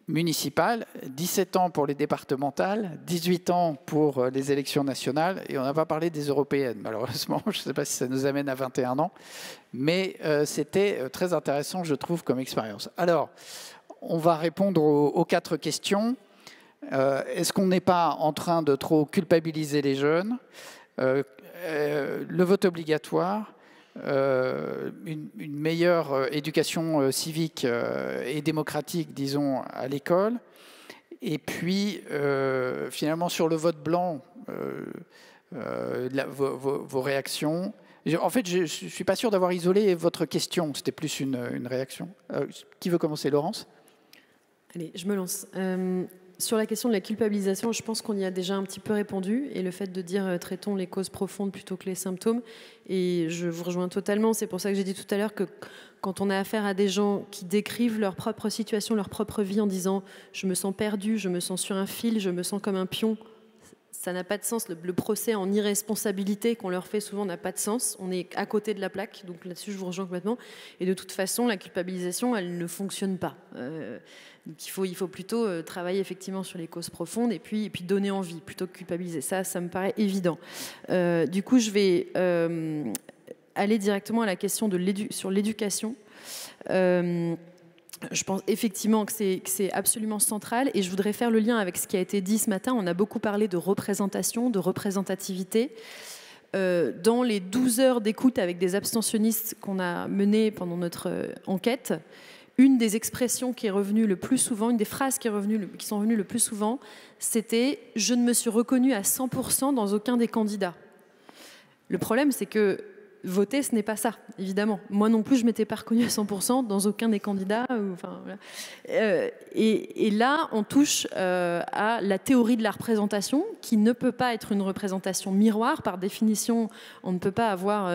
municipales, 17 ans pour les départementales, 18 ans pour les élections nationales, et on n'a pas parlé des européennes, malheureusement. Je ne sais pas si ça nous amène à 21 ans, mais c'était très intéressant, je trouve, comme expérience. Alors, on va répondre aux 4 questions. Est-ce qu'on n'est pas en train de trop culpabiliser les jeunes? Le vote obligatoire, une meilleure éducation civique et démocratique, disons, à l'école. Et puis, finalement, sur le vote blanc, vos réactions. En fait, je ne suis pas sûr d'avoir isolé votre question. C'était plus une réaction. Qui veut commencer, Laurence? Allez, je me lance. Sur la question de la culpabilisation, je pense qu'on y a déjà un petit peu répondu. Et le fait de dire traitons les causes profondes plutôt que les symptômes. Et je vous rejoins totalement. C'est pour ça que j'ai dit tout à l'heure que quand on a affaire à des gens qui décrivent leur propre situation, leur propre vie en disant « je me sens perdu, je me sens sur un fil, je me sens comme un pion », ça n'a pas de sens. Le procès en irresponsabilité qu'on leur fait souvent n'a pas de sens. On est à côté de la plaque. Donc là-dessus, je vous rejoins complètement. Et de toute façon, la culpabilisation, elle ne fonctionne pas. Donc il faut plutôt travailler effectivement sur les causes profondes et puis donner envie plutôt que culpabiliser. Ça me paraît évident. Du coup, je vais aller directement à la question sur l'éducation. Je pense effectivement que c'est absolument central et je voudrais faire le lien avec ce qui a été dit ce matin. On a beaucoup parlé de représentation, de représentativité. Dans les 12 heures d'écoute avec des abstentionnistes qu'on a menées pendant notre enquête, une des expressions qui est revenue le plus souvent, une des phrases qui sont revenues le plus souvent, c'était « je ne me suis reconnue à 100% dans aucun des candidats ». Le problème, c'est que voter, ce n'est pas ça, évidemment. Moi non plus, je ne m'étais pas reconnue à 100% dans aucun des candidats. Enfin, voilà. Et là, on touche à la théorie de la représentation, qui ne peut pas être une représentation miroir. Par définition, on ne peut pas avoir...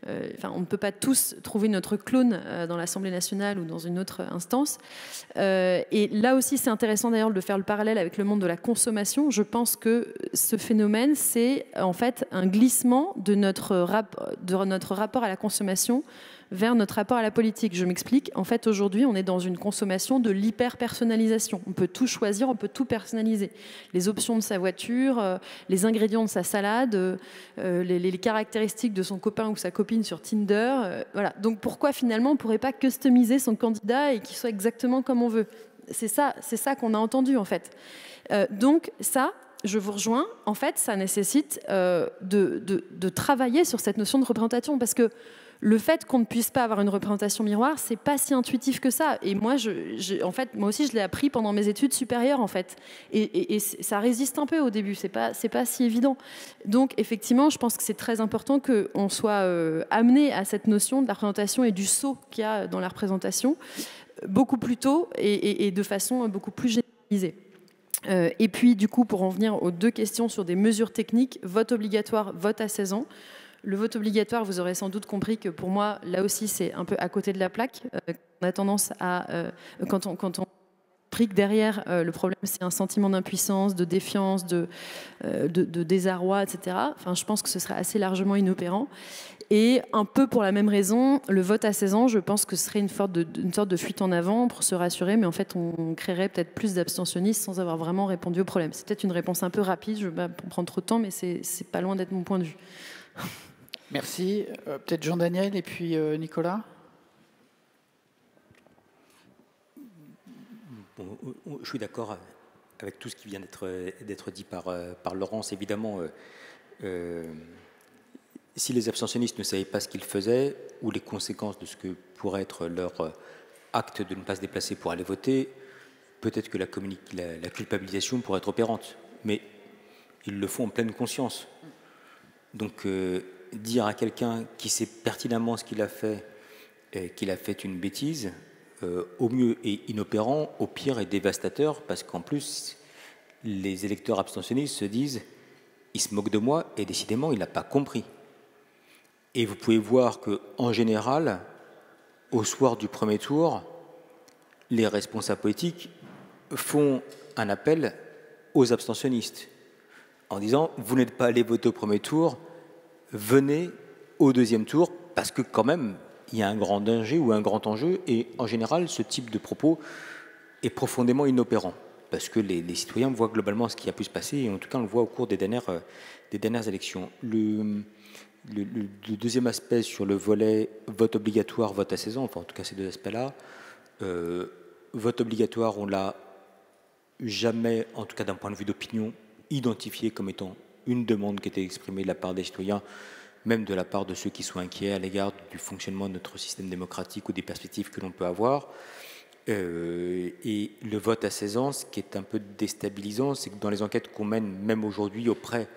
on ne peut pas tous trouver notre clone dans l'Assemblée nationale ou dans une autre instance. Et là aussi, c'est intéressant d'ailleurs de faire le parallèle avec le monde de la consommation. Je pense que ce phénomène, c'est en fait un glissement de notre rapport à la consommation vers notre rapport à la politique. Je m'explique. En fait, aujourd'hui, on est dans une consommation de l'hyper-personnalisation. On peut tout choisir, on peut tout personnaliser. Les options de sa voiture, les ingrédients de sa salade, les caractéristiques de son copain ou sa copine sur Tinder. Voilà. Donc pourquoi finalement on ne pourrait pas customiser son candidat et qu'il soit exactement comme on veut ? C'est ça qu'on a entendu en fait. Donc ça, je vous rejoins. En fait, ça nécessite de travailler sur cette notion de représentation parce que le fait qu'on ne puisse pas avoir une représentation miroir, c'est pas si intuitif que ça. Et moi, moi aussi, je l'ai appris pendant mes études supérieures, en fait. Et ça résiste un peu au début. C'est pas si évident. Donc, effectivement, je pense que c'est très important qu'on soit amené à cette notion de la représentation et du saut qu'il y a dans la représentation beaucoup plus tôt et de façon beaucoup plus généralisée. Et puis, du coup, pour en venir aux deux questions sur des mesures techniques, vote obligatoire, vote à 16 ans. Le vote obligatoire, vous aurez sans doute compris que pour moi, là aussi, c'est un peu à côté de la plaque. On a tendance à, quand on prique derrière, le problème, c'est un sentiment d'impuissance, de défiance, de désarroi, etc. Enfin, je pense que ce serait assez largement inopérant. Et un peu pour la même raison, le vote à 16 ans, je pense que ce serait une sorte de fuite en avant pour se rassurer, mais en fait, on créerait peut-être plus d'abstentionnistes sans avoir vraiment répondu au problème. C'est peut-être une réponse un peu rapide, je ne vais pas prendre trop de temps, mais c'est pas loin d'être mon point de vue. Merci. Peut-être Jean-Daniel et puis Nicolas. Bon, je suis d'accord avec tout ce qui vient d'être dit par Laurence. Évidemment, si les abstentionnistes ne savaient pas ce qu'ils faisaient ou les conséquences de ce que pourrait être leur acte de ne pas se déplacer pour aller voter, peut-être que la culpabilisation pourrait être opérante. Mais ils le font en pleine conscience. Donc, dire à quelqu'un qui sait pertinemment ce qu'il a fait, qu'il a fait une bêtise, au mieux est inopérant, au pire est dévastateur, parce qu'en plus, les électeurs abstentionnistes se disent « il se moque de moi » et décidément, il n'a pas compris. Et vous pouvez voir qu'en général, au soir du premier tour, les responsables politiques font un appel aux abstentionnistes en disant « vous n'êtes pas allé voter au premier tour », venez au deuxième tour, parce que quand même, il y a un grand danger ou un grand enjeu, et en général, ce type de propos est profondément inopérant, parce que les citoyens voient globalement ce qui a pu se passer, et en tout cas, on le voit au cours des dernières élections. Le deuxième aspect sur le volet vote obligatoire, vote à 16 ans, enfin en tout cas ces deux aspects-là, vote obligatoire, on l'a jamais, en tout cas d'un point de vue d'opinion, identifié comme étant une demande qui était exprimée de la part des citoyens, même de la part de ceux qui sont inquiets à l'égard du fonctionnement de notre système démocratique ou des perspectives que l'on peut avoir. Et le vote à 16 ans, ce qui est un peu déstabilisant, c'est que dans les enquêtes qu'on mène, même aujourd'hui, auprès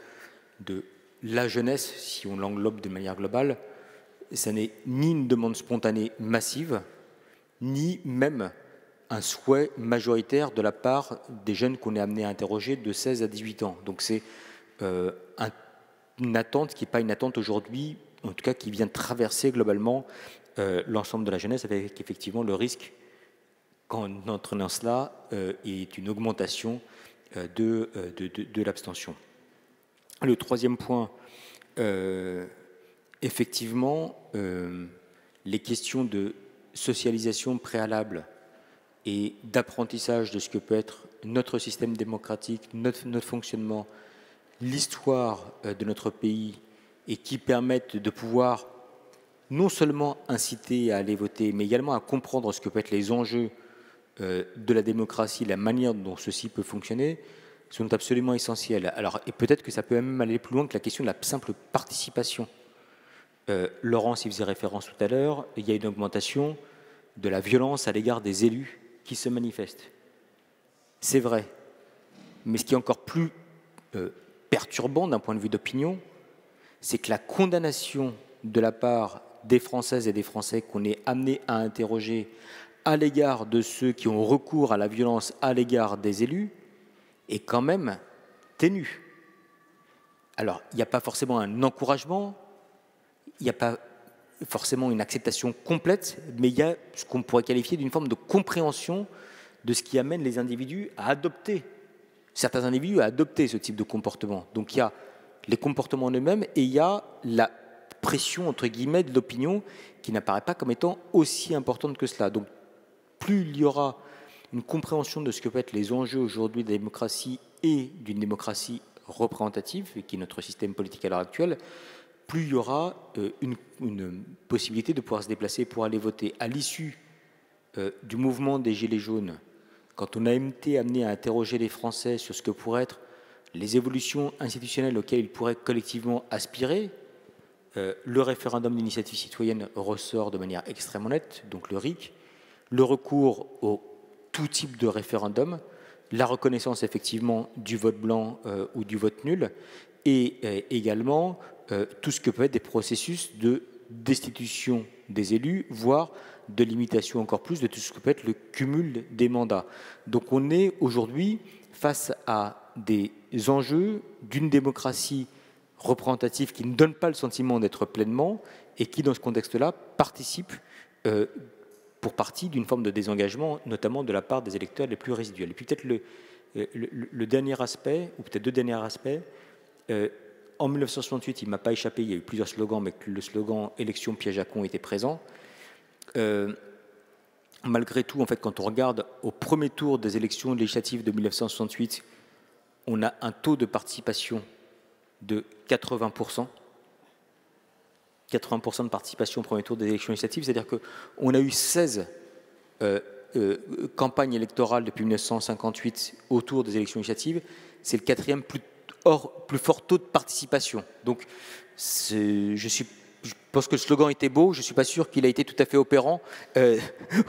de la jeunesse, si on l'englobe de manière globale, ça n'est ni une demande spontanée massive, ni même un souhait majoritaire de la part des jeunes qu'on est amené à interroger de 16 à 18 ans. Donc c'est une attente qui n'est pas une attente aujourd'hui, en tout cas qui vient traverser globalement l'ensemble de la jeunesse, avec effectivement le risque, quand on entre dans cela, est une augmentation de l'abstention. Le troisième point, effectivement, les questions de socialisation préalable et d'apprentissage de ce que peut être notre système démocratique, notre fonctionnement, l'histoire de notre pays, et qui permettent de pouvoir non seulement inciter à aller voter, mais également à comprendre ce que peuvent être les enjeux de la démocratie, la manière dont ceci peut fonctionner, sont absolument essentiels. Alors, et peut-être que ça peut même aller plus loin que la question de la simple participation. Laurence y faisait référence tout à l'heure, il y a une augmentation de la violence à l'égard des élus qui se manifestent. C'est vrai. Mais ce qui est encore plus perturbant d'un point de vue d'opinion, c'est que la condamnation de la part des Françaises et des Français qu'on est amené à interroger à l'égard de ceux qui ont recours à la violence à l'égard des élus est quand même ténue. Alors, il n'y a pas forcément un encouragement, il n'y a pas forcément une acceptation complète, mais il y a ce qu'on pourrait qualifier d'une forme de compréhension de ce qui amène les individus à adopter, certains individus à adopter ce type de comportement. Donc il y a les comportements en eux-mêmes et il y a la pression, entre guillemets, de l'opinion qui n'apparaît pas comme étant aussi importante que cela. Donc plus il y aura une compréhension de ce que peuvent être les enjeux aujourd'hui de la démocratie et d'une démocratie représentative, qui est notre système politique à l'heure actuelle, plus il y aura une possibilité de pouvoir se déplacer pour aller voter. À l'issue du mouvement des Gilets jaunes, quand on a été amené à interroger les Français sur ce que pourraient être les évolutions institutionnelles auxquelles ils pourraient collectivement aspirer, le référendum d'initiative citoyenne ressort de manière extrêmement nette, donc le RIC, le recours au tout type de référendum, la reconnaissance effectivement du vote blanc ou du vote nul, et également tout ce que peut être des processus de destitution des élus, voire de limitation encore plus de tout ce que peut être le cumul des mandats. Donc on est aujourd'hui face à des enjeux d'une démocratie représentative qui ne donne pas le sentiment d'être pleinement et qui, dans ce contexte-là, participe pour partie d'une forme de désengagement, notamment de la part des électeurs les plus résiduels. Et puis peut-être le dernier aspect, ou peut-être deux derniers aspects, en 1968, il ne m'a pas échappé, il y a eu plusieurs slogans, mais le slogan « Élection piège à con » était présent. Malgré tout, en fait, quand on regarde au premier tour des élections législatives de 1968, on a un taux de participation de 80%. 80% de participation au premier tour des élections législatives, c'est-à-dire qu'on a eu 16 campagnes électorales depuis 1958 autour des élections législatives. C'est le quatrième plus fort taux de participation. Donc, je pense que le slogan était beau, je ne suis pas sûr qu'il a été tout à fait opérant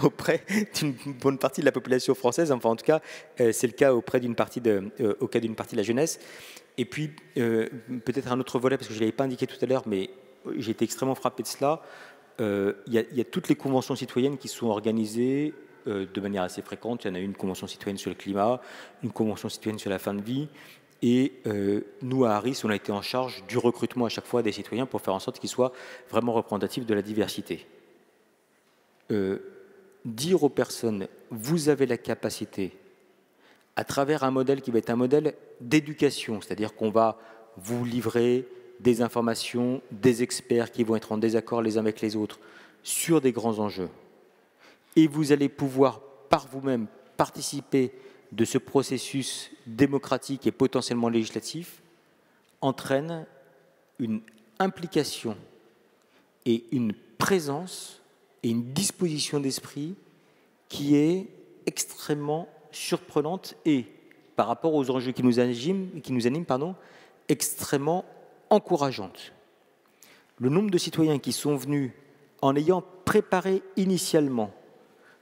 auprès d'une bonne partie de la population française. Enfin, en tout cas, c'est le cas auprès d'une partie de la jeunesse. Et puis, peut-être un autre volet, parce que je ne l'avais pas indiqué tout à l'heure, mais j'ai été extrêmement frappé de cela. Il y a toutes les conventions citoyennes qui sont organisées de manière assez fréquente. Il y en a une convention citoyenne sur le climat, une convention citoyenne sur la fin de vie. Et nous, à Harris, on a été en charge du recrutement à chaque fois des citoyens pour faire en sorte qu'ils soient vraiment représentatifs de la diversité. Dire aux personnes, vous avez la capacité, à travers un modèle qui va être un modèle d'éducation, c'est-à-dire qu'on va vous livrer des informations, des experts qui vont être en désaccord les uns avec les autres sur des grands enjeux. Et vous allez pouvoir, par vous-même, participer de ce processus démocratique et potentiellement législatif, entraîne une implication et une présence et une disposition d'esprit qui est extrêmement surprenante et, par rapport aux enjeux qui nous animent, extrêmement encourageante. Le nombre de citoyens qui sont venus en ayant préparé initialement,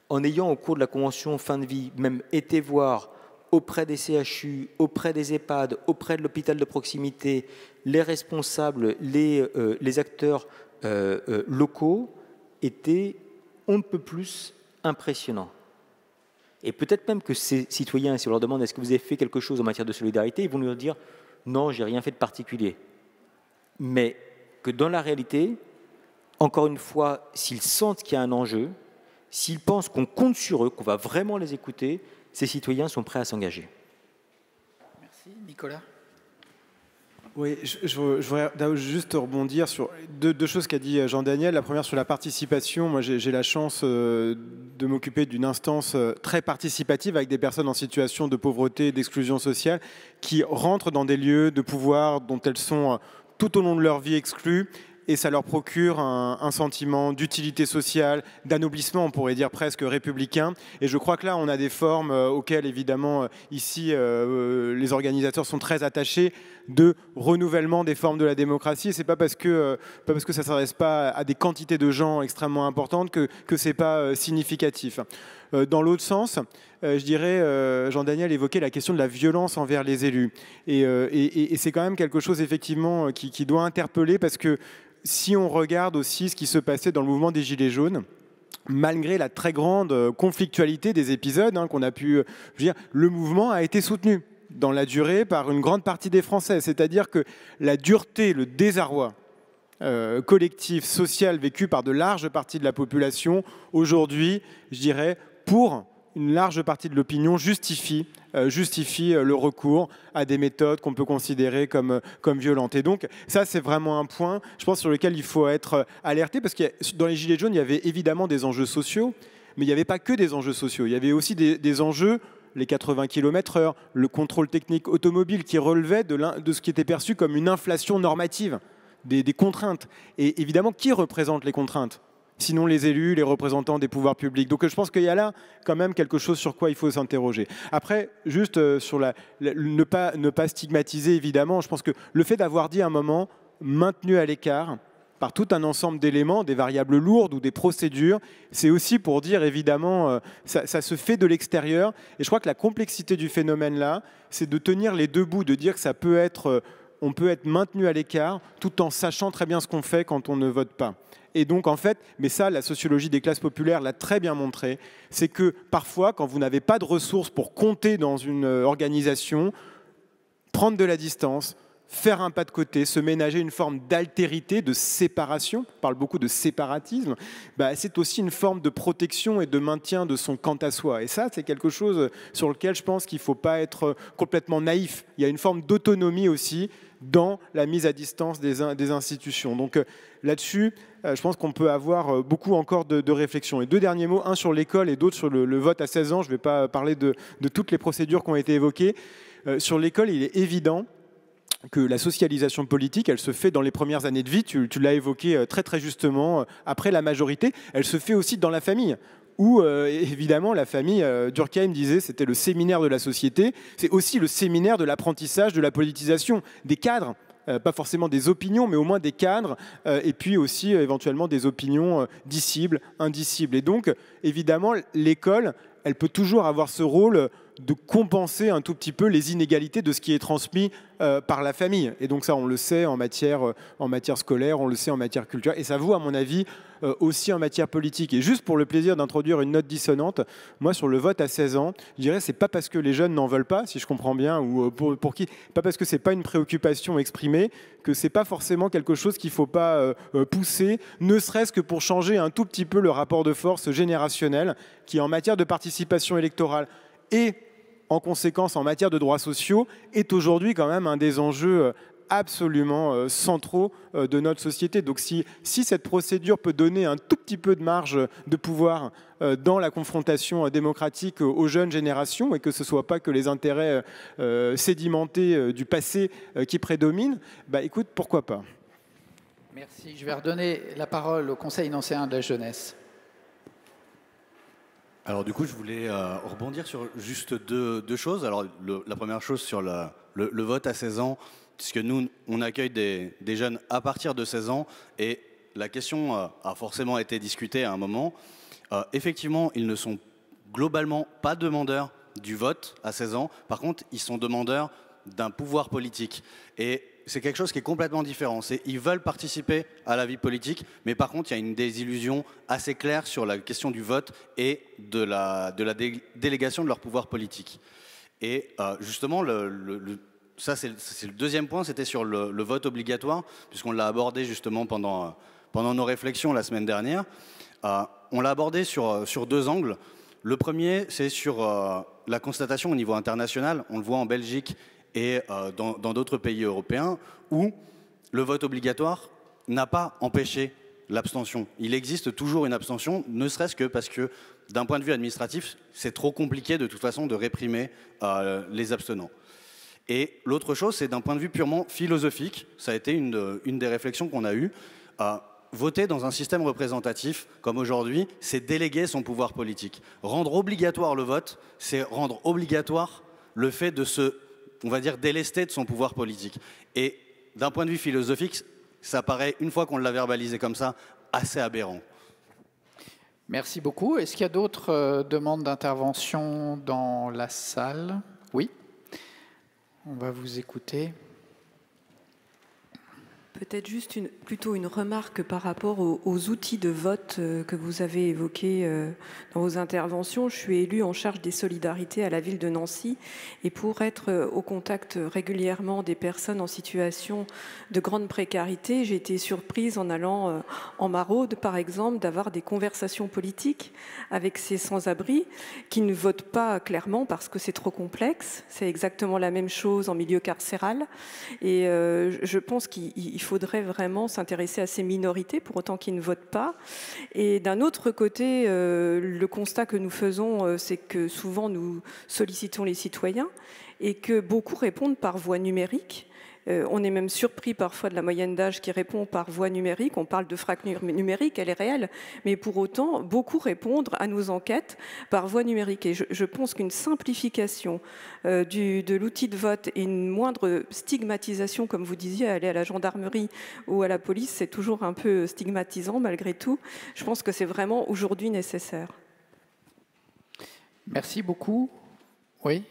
en ayant au cours de la convention fin de vie même été voir auprès des CHU, auprès des EHPAD, auprès de l'hôpital de proximité, les responsables, les acteurs locaux, était on ne peut plus impressionnant. Et peut-être même que ces citoyens, si on leur demande est-ce que vous avez fait quelque chose en matière de solidarité, ils vont nous dire non, j'ai rien fait de particulier. Mais que dans la réalité, encore une fois, s'ils sentent qu'il y a un enjeu, s'ils pensent qu'on compte sur eux, qu'on va vraiment les écouter, ces citoyens sont prêts à s'engager. Merci. Nicolas ? Oui, je voudrais juste rebondir sur deux choses qu'a dit Jean-Daniel. La première sur la participation. Moi, j'ai la chance de m'occuper d'une instance très participative avec des personnes en situation de pauvreté, d'exclusion sociale, qui rentrent dans des lieux de pouvoir dont elles sont tout au long de leur vie exclues. Et ça leur procure un sentiment d'utilité sociale, d'anoblissement, on pourrait dire presque républicain. Et je crois que là, on a des formes auxquelles, évidemment, ici, les organisateurs sont très attachés, de renouvellement des formes de la démocratie. Et ce n'est pas parce que ça ne s'adresse pas à des quantités de gens extrêmement importantes que ce n'est pas significatif. Dans l'autre sens, je dirais, Jean-Daniel évoquait la question de la violence envers les élus. Et c'est quand même quelque chose effectivement qui doit interpeller, parce que si on regarde aussi ce qui se passait dans le mouvement des Gilets jaunes, malgré la très grande conflictualité des épisodes qu'on a pu dire, le mouvement a été soutenu dans la durée par une grande partie des Français. C'est-à-dire que la dureté, le désarroi collectif, social, vécu par de larges parties de la population, aujourd'hui, je dirais, pour une large partie de l'opinion, justifie le recours à des méthodes qu'on peut considérer comme violentes. Et donc, ça, c'est vraiment un point, je pense, sur lequel il faut être alerté, parce que dans les Gilets jaunes, il y avait évidemment des enjeux sociaux, mais il n'y avait pas que des enjeux sociaux. Il y avait aussi des enjeux, les 80 km/h, le contrôle technique automobile, qui relevait de ce qui était perçu comme une inflation normative, des contraintes. Et évidemment, qui représente les contraintes ? Sinon les élus, les représentants des pouvoirs publics. Donc je pense qu'il y a là quand même quelque chose sur quoi il faut s'interroger. Après, juste sur ne pas stigmatiser, évidemment, je pense que le fait d'avoir dit à un moment maintenu à l'écart par tout un ensemble d'éléments, des variables lourdes ou des procédures, c'est aussi pour dire, évidemment, ça se fait de l'extérieur. Et je crois que la complexité du phénomène là, c'est de tenir les deux bouts, de dire que ça peut être, on peut être maintenu à l'écart tout en sachant très bien ce qu'on fait quand on ne vote pas. Et donc, en fait, mais ça, la sociologie des classes populaires l'a très bien montré, c'est que parfois, quand vous n'avez pas de ressources pour compter dans une organisation, prendre de la distance, faire un pas de côté, se ménager une forme d'altérité, de séparation, on parle beaucoup de séparatisme, c'est aussi une forme de protection et de maintien de son quant à soi. Et ça, c'est quelque chose sur lequel je pense qu'il ne faut pas être complètement naïf. Il y a une forme d'autonomie aussi dans la mise à distance des institutions. Donc là-dessus, je pense qu'on peut avoir beaucoup encore de réflexion. Et deux derniers mots, un sur l'école et d'autres sur le vote à 16 ans. Je ne vais pas parler de toutes les procédures qui ont été évoquées. Sur l'école, il est évident que la socialisation politique, elle se fait dans les premières années de vie, tu l'as évoqué très très justement, après la majorité, elle se fait aussi dans la famille, où évidemment la famille, Durkheim disait, c'était le séminaire de la société, c'est aussi le séminaire de l'apprentissage de la politisation, des cadres, pas forcément des opinions, mais au moins des cadres, et puis aussi éventuellement des opinions discibles, indicibles. Et donc, évidemment, l'école, elle peut toujours avoir ce rôle de compenser un tout petit peu les inégalités de ce qui est transmis par la famille. Et donc ça, on le sait en matière scolaire, on le sait en matière culturelle, et ça vaut, à mon avis, aussi en matière politique. Et juste pour le plaisir d'introduire une note dissonante, moi, sur le vote à 16 ans, je dirais, c'est pas parce que les jeunes n'en veulent pas, si je comprends bien, ou pour qui, pas parce que c'est pas une préoccupation exprimée, que c'est pas forcément quelque chose qu'il faut pas pousser, ne serait-ce que pour changer un tout petit peu le rapport de force générationnel, qui en matière de participation électorale et en conséquence en matière de droits sociaux, est aujourd'hui quand même un des enjeux absolument centraux de notre société. Donc si cette procédure peut donner un tout petit peu de marge de pouvoir dans la confrontation démocratique aux jeunes générations, et que ce ne soit pas que les intérêts sédimentés du passé qui prédominent, écoute, pourquoi pas. Merci. Je vais redonner la parole au Conseil nancéen de la jeunesse. Alors du coup, je voulais rebondir sur juste deux choses. Alors la première chose sur le vote à 16 ans, puisque nous, on accueille des jeunes à partir de 16 ans, et la question a forcément été discutée à un moment. Effectivement, ils ne sont globalement pas demandeurs du vote à 16 ans. Par contre, ils sont demandeurs d'un pouvoir politique. Et c'est quelque chose qui est complètement différent. Ils veulent participer à la vie politique, mais par contre, il y a une désillusion assez claire sur la question du vote et de la délégation de leur pouvoir politique. Et justement, ça c'est le deuxième point, c'était sur le vote obligatoire, puisqu'on l'a abordé justement pendant nos réflexions la semaine dernière. On l'a abordé sur deux angles. Le premier, c'est sur la constatation au niveau international. On le voit en Belgique et dans d'autres pays européens, où le vote obligatoire n'a pas empêché l'abstention. Il existe toujours une abstention, ne serait-ce que parce que, d'un point de vue administratif, c'est trop compliqué de toute façon de réprimer les abstenants. Et l'autre chose, c'est d'un point de vue purement philosophique, ça a été une des réflexions qu'on a eues. Voter dans un système représentatif, comme aujourd'hui, c'est déléguer son pouvoir politique. Rendre obligatoire le vote, c'est rendre obligatoire le fait de on va dire, délesté de son pouvoir politique. Et d'un point de vue philosophique, ça paraît, une fois qu'on l'a verbalisé comme ça, assez aberrant. Merci beaucoup. Est-ce qu'il y a d'autres demandes d'intervention dans la salle? Oui. On va vous écouter. Peut-être juste plutôt une remarque par rapport aux outils de vote que vous avez évoqués dans vos interventions. Je suis élue en charge des solidarités à la ville de Nancy et pour être au contact régulièrement des personnes en situation de grande précarité, j'ai été surprise en allant en maraude, par exemple, d'avoir des conversations politiques avec ces sans-abri qui ne votent pas clairement parce que c'est trop complexe. C'est exactement la même chose en milieu carcéral. Et je pense qu'il faudrait vraiment s'intéresser à ces minorités, pour autant qu'ils ne votent pas. Et d'un autre côté, le constat que nous faisons, c'est que souvent nous sollicitons les citoyens et que beaucoup répondent par voie numérique. On est même surpris parfois de la moyenne d'âge qui répond par voie numérique. On parle de fracture numérique, elle est réelle, mais pour autant, beaucoup répondent à nos enquêtes par voie numérique. Et je pense qu'une simplification de l'outil de vote et une moindre stigmatisation, comme vous disiez, aller à la gendarmerie ou à la police, c'est toujours un peu stigmatisant malgré tout. Je pense que c'est vraiment aujourd'hui nécessaire. Merci beaucoup. Oui.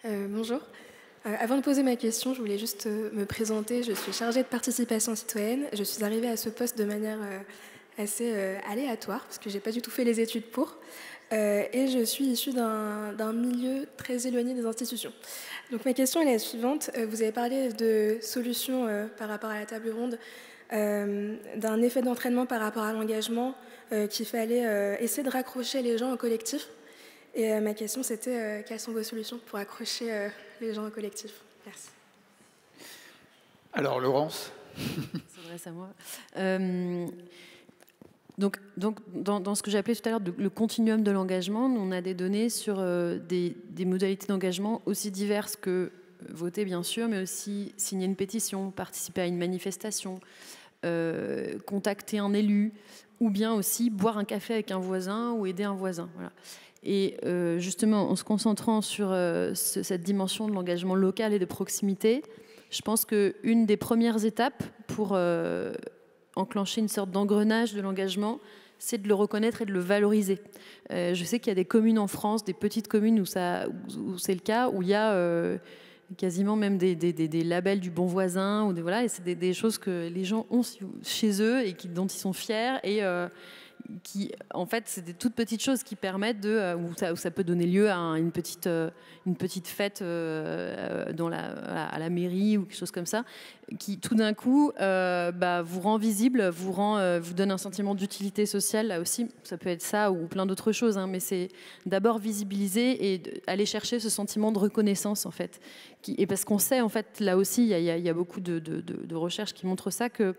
Bonjour. Avant de poser ma question, je voulais juste me présenter. Je suis chargée de participation citoyenne. Je suis arrivée à ce poste de manière assez aléatoire, parce que je n'ai pas du tout fait les études pour. Et je suis issue d'un milieu très éloigné des institutions. Donc ma question est la suivante. Vous avez parlé de solutions par rapport à la table ronde, d'un effet d'entraînement par rapport à l'engagement, qu'il fallait essayer de raccrocher les gens au collectif. Et ma question, c'était quelles sont vos solutions pour accrocher les gens au collectif? Merci. Alors, Laurence. Ça s'adresse à moi. Donc dans ce que j'appelais tout à l'heure le continuum de l'engagement, on a des données sur des modalités d'engagement aussi diverses que voter, bien sûr, mais aussi signer une pétition, participer à une manifestation, contacter un élu, ou bien aussi boire un café avec un voisin ou aider un voisin. Voilà. Et justement, en se concentrant sur cette dimension de l'engagement local et de proximité, je pense qu'une des premières étapes pour enclencher une sorte d'engrenage de l'engagement, c'est de le reconnaître et de le valoriser. Je sais qu'il y a des communes en France, des petites communes où c'est le cas, où il y a quasiment même des labels du bon voisin, ou voilà, et c'est des choses que les gens ont chez eux et dont ils sont fiers, et qui, en fait, c'est des toutes petites choses qui permettent où ça peut donner lieu à une petite fête à la mairie ou quelque chose comme ça, qui tout d'un coup vous rend visible, vous donne un sentiment d'utilité sociale. Là aussi, ça peut être ça ou plein d'autres choses, hein, mais c'est d'abord visibiliser et aller chercher ce sentiment de reconnaissance, en fait. Et parce qu'on sait, en fait, là aussi, il y a beaucoup de recherches qui montrent ça, que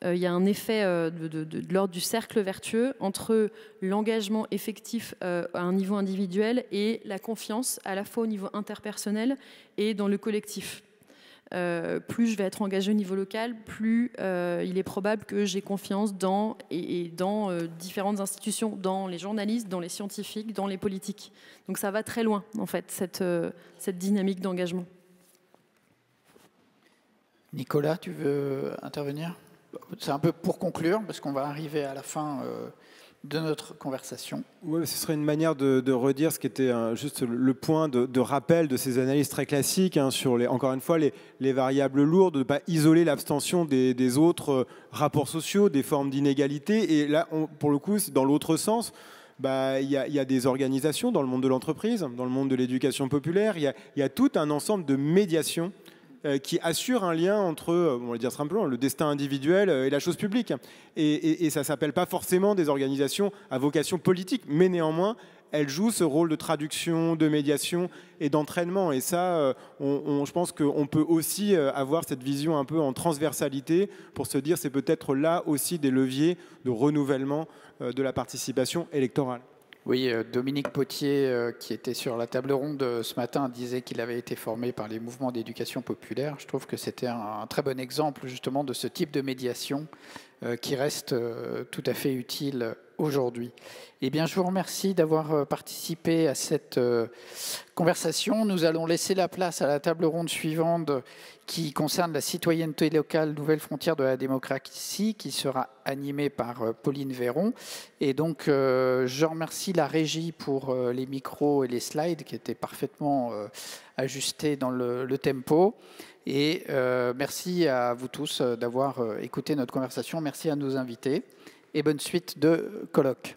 il y a un effet de l'ordre du cercle vertueux entre l'engagement effectif à un niveau individuel et la confiance à la fois au niveau interpersonnel et dans le collectif. Plus je vais être engagé au niveau local, plus il est probable que j'ai confiance dans différentes institutions, dans les journalistes, dans les scientifiques, dans les politiques. Donc ça va très loin, en fait, cette dynamique d'engagement. Nicolas, tu veux intervenir ? C'est un peu pour conclure, parce qu'on va arriver à la fin de notre conversation. Oui, ce serait une manière de redire ce qui était juste le point de rappel de ces analyses très classiques sur, encore une fois, les variables lourdes, de ne pas isoler l'abstention des autres rapports sociaux, des formes d'inégalité. Et là, pour le coup, c'est dans l'autre sens. Il y a des organisations dans le monde de l'entreprise, dans le monde de l'éducation populaire. Il y a tout un ensemble de médiations qui assure un lien entre, on va dire simplement, le destin individuel et la chose publique. Et ça ne s'appelle pas forcément des organisations à vocation politique, mais néanmoins, elles jouent ce rôle de traduction, de médiation et d'entraînement. Et ça, je pense qu'on peut aussi avoir cette vision un peu en transversalité pour se dire c'est peut-être là aussi des leviers de renouvellement de la participation électorale. Oui, Dominique Potier, qui était sur la table ronde ce matin, disait qu'il avait été formé par les mouvements d'éducation populaire. Je trouve que c'était un très bon exemple justement de ce type de médiation qui reste tout à fait utile aujourd'hui. Eh bien, je vous remercie d'avoir participé à cette conversation. Nous allons laisser la place à la table ronde suivante qui concerne la citoyenneté locale, nouvelles frontières de la démocratie, qui sera animée par Pauline Véron. Et donc, je remercie la régie pour les micros et les slides qui étaient parfaitement ajustés dans le tempo. Et merci à vous tous d'avoir écouté notre conversation. Merci à nos invités et bonne suite de colloque.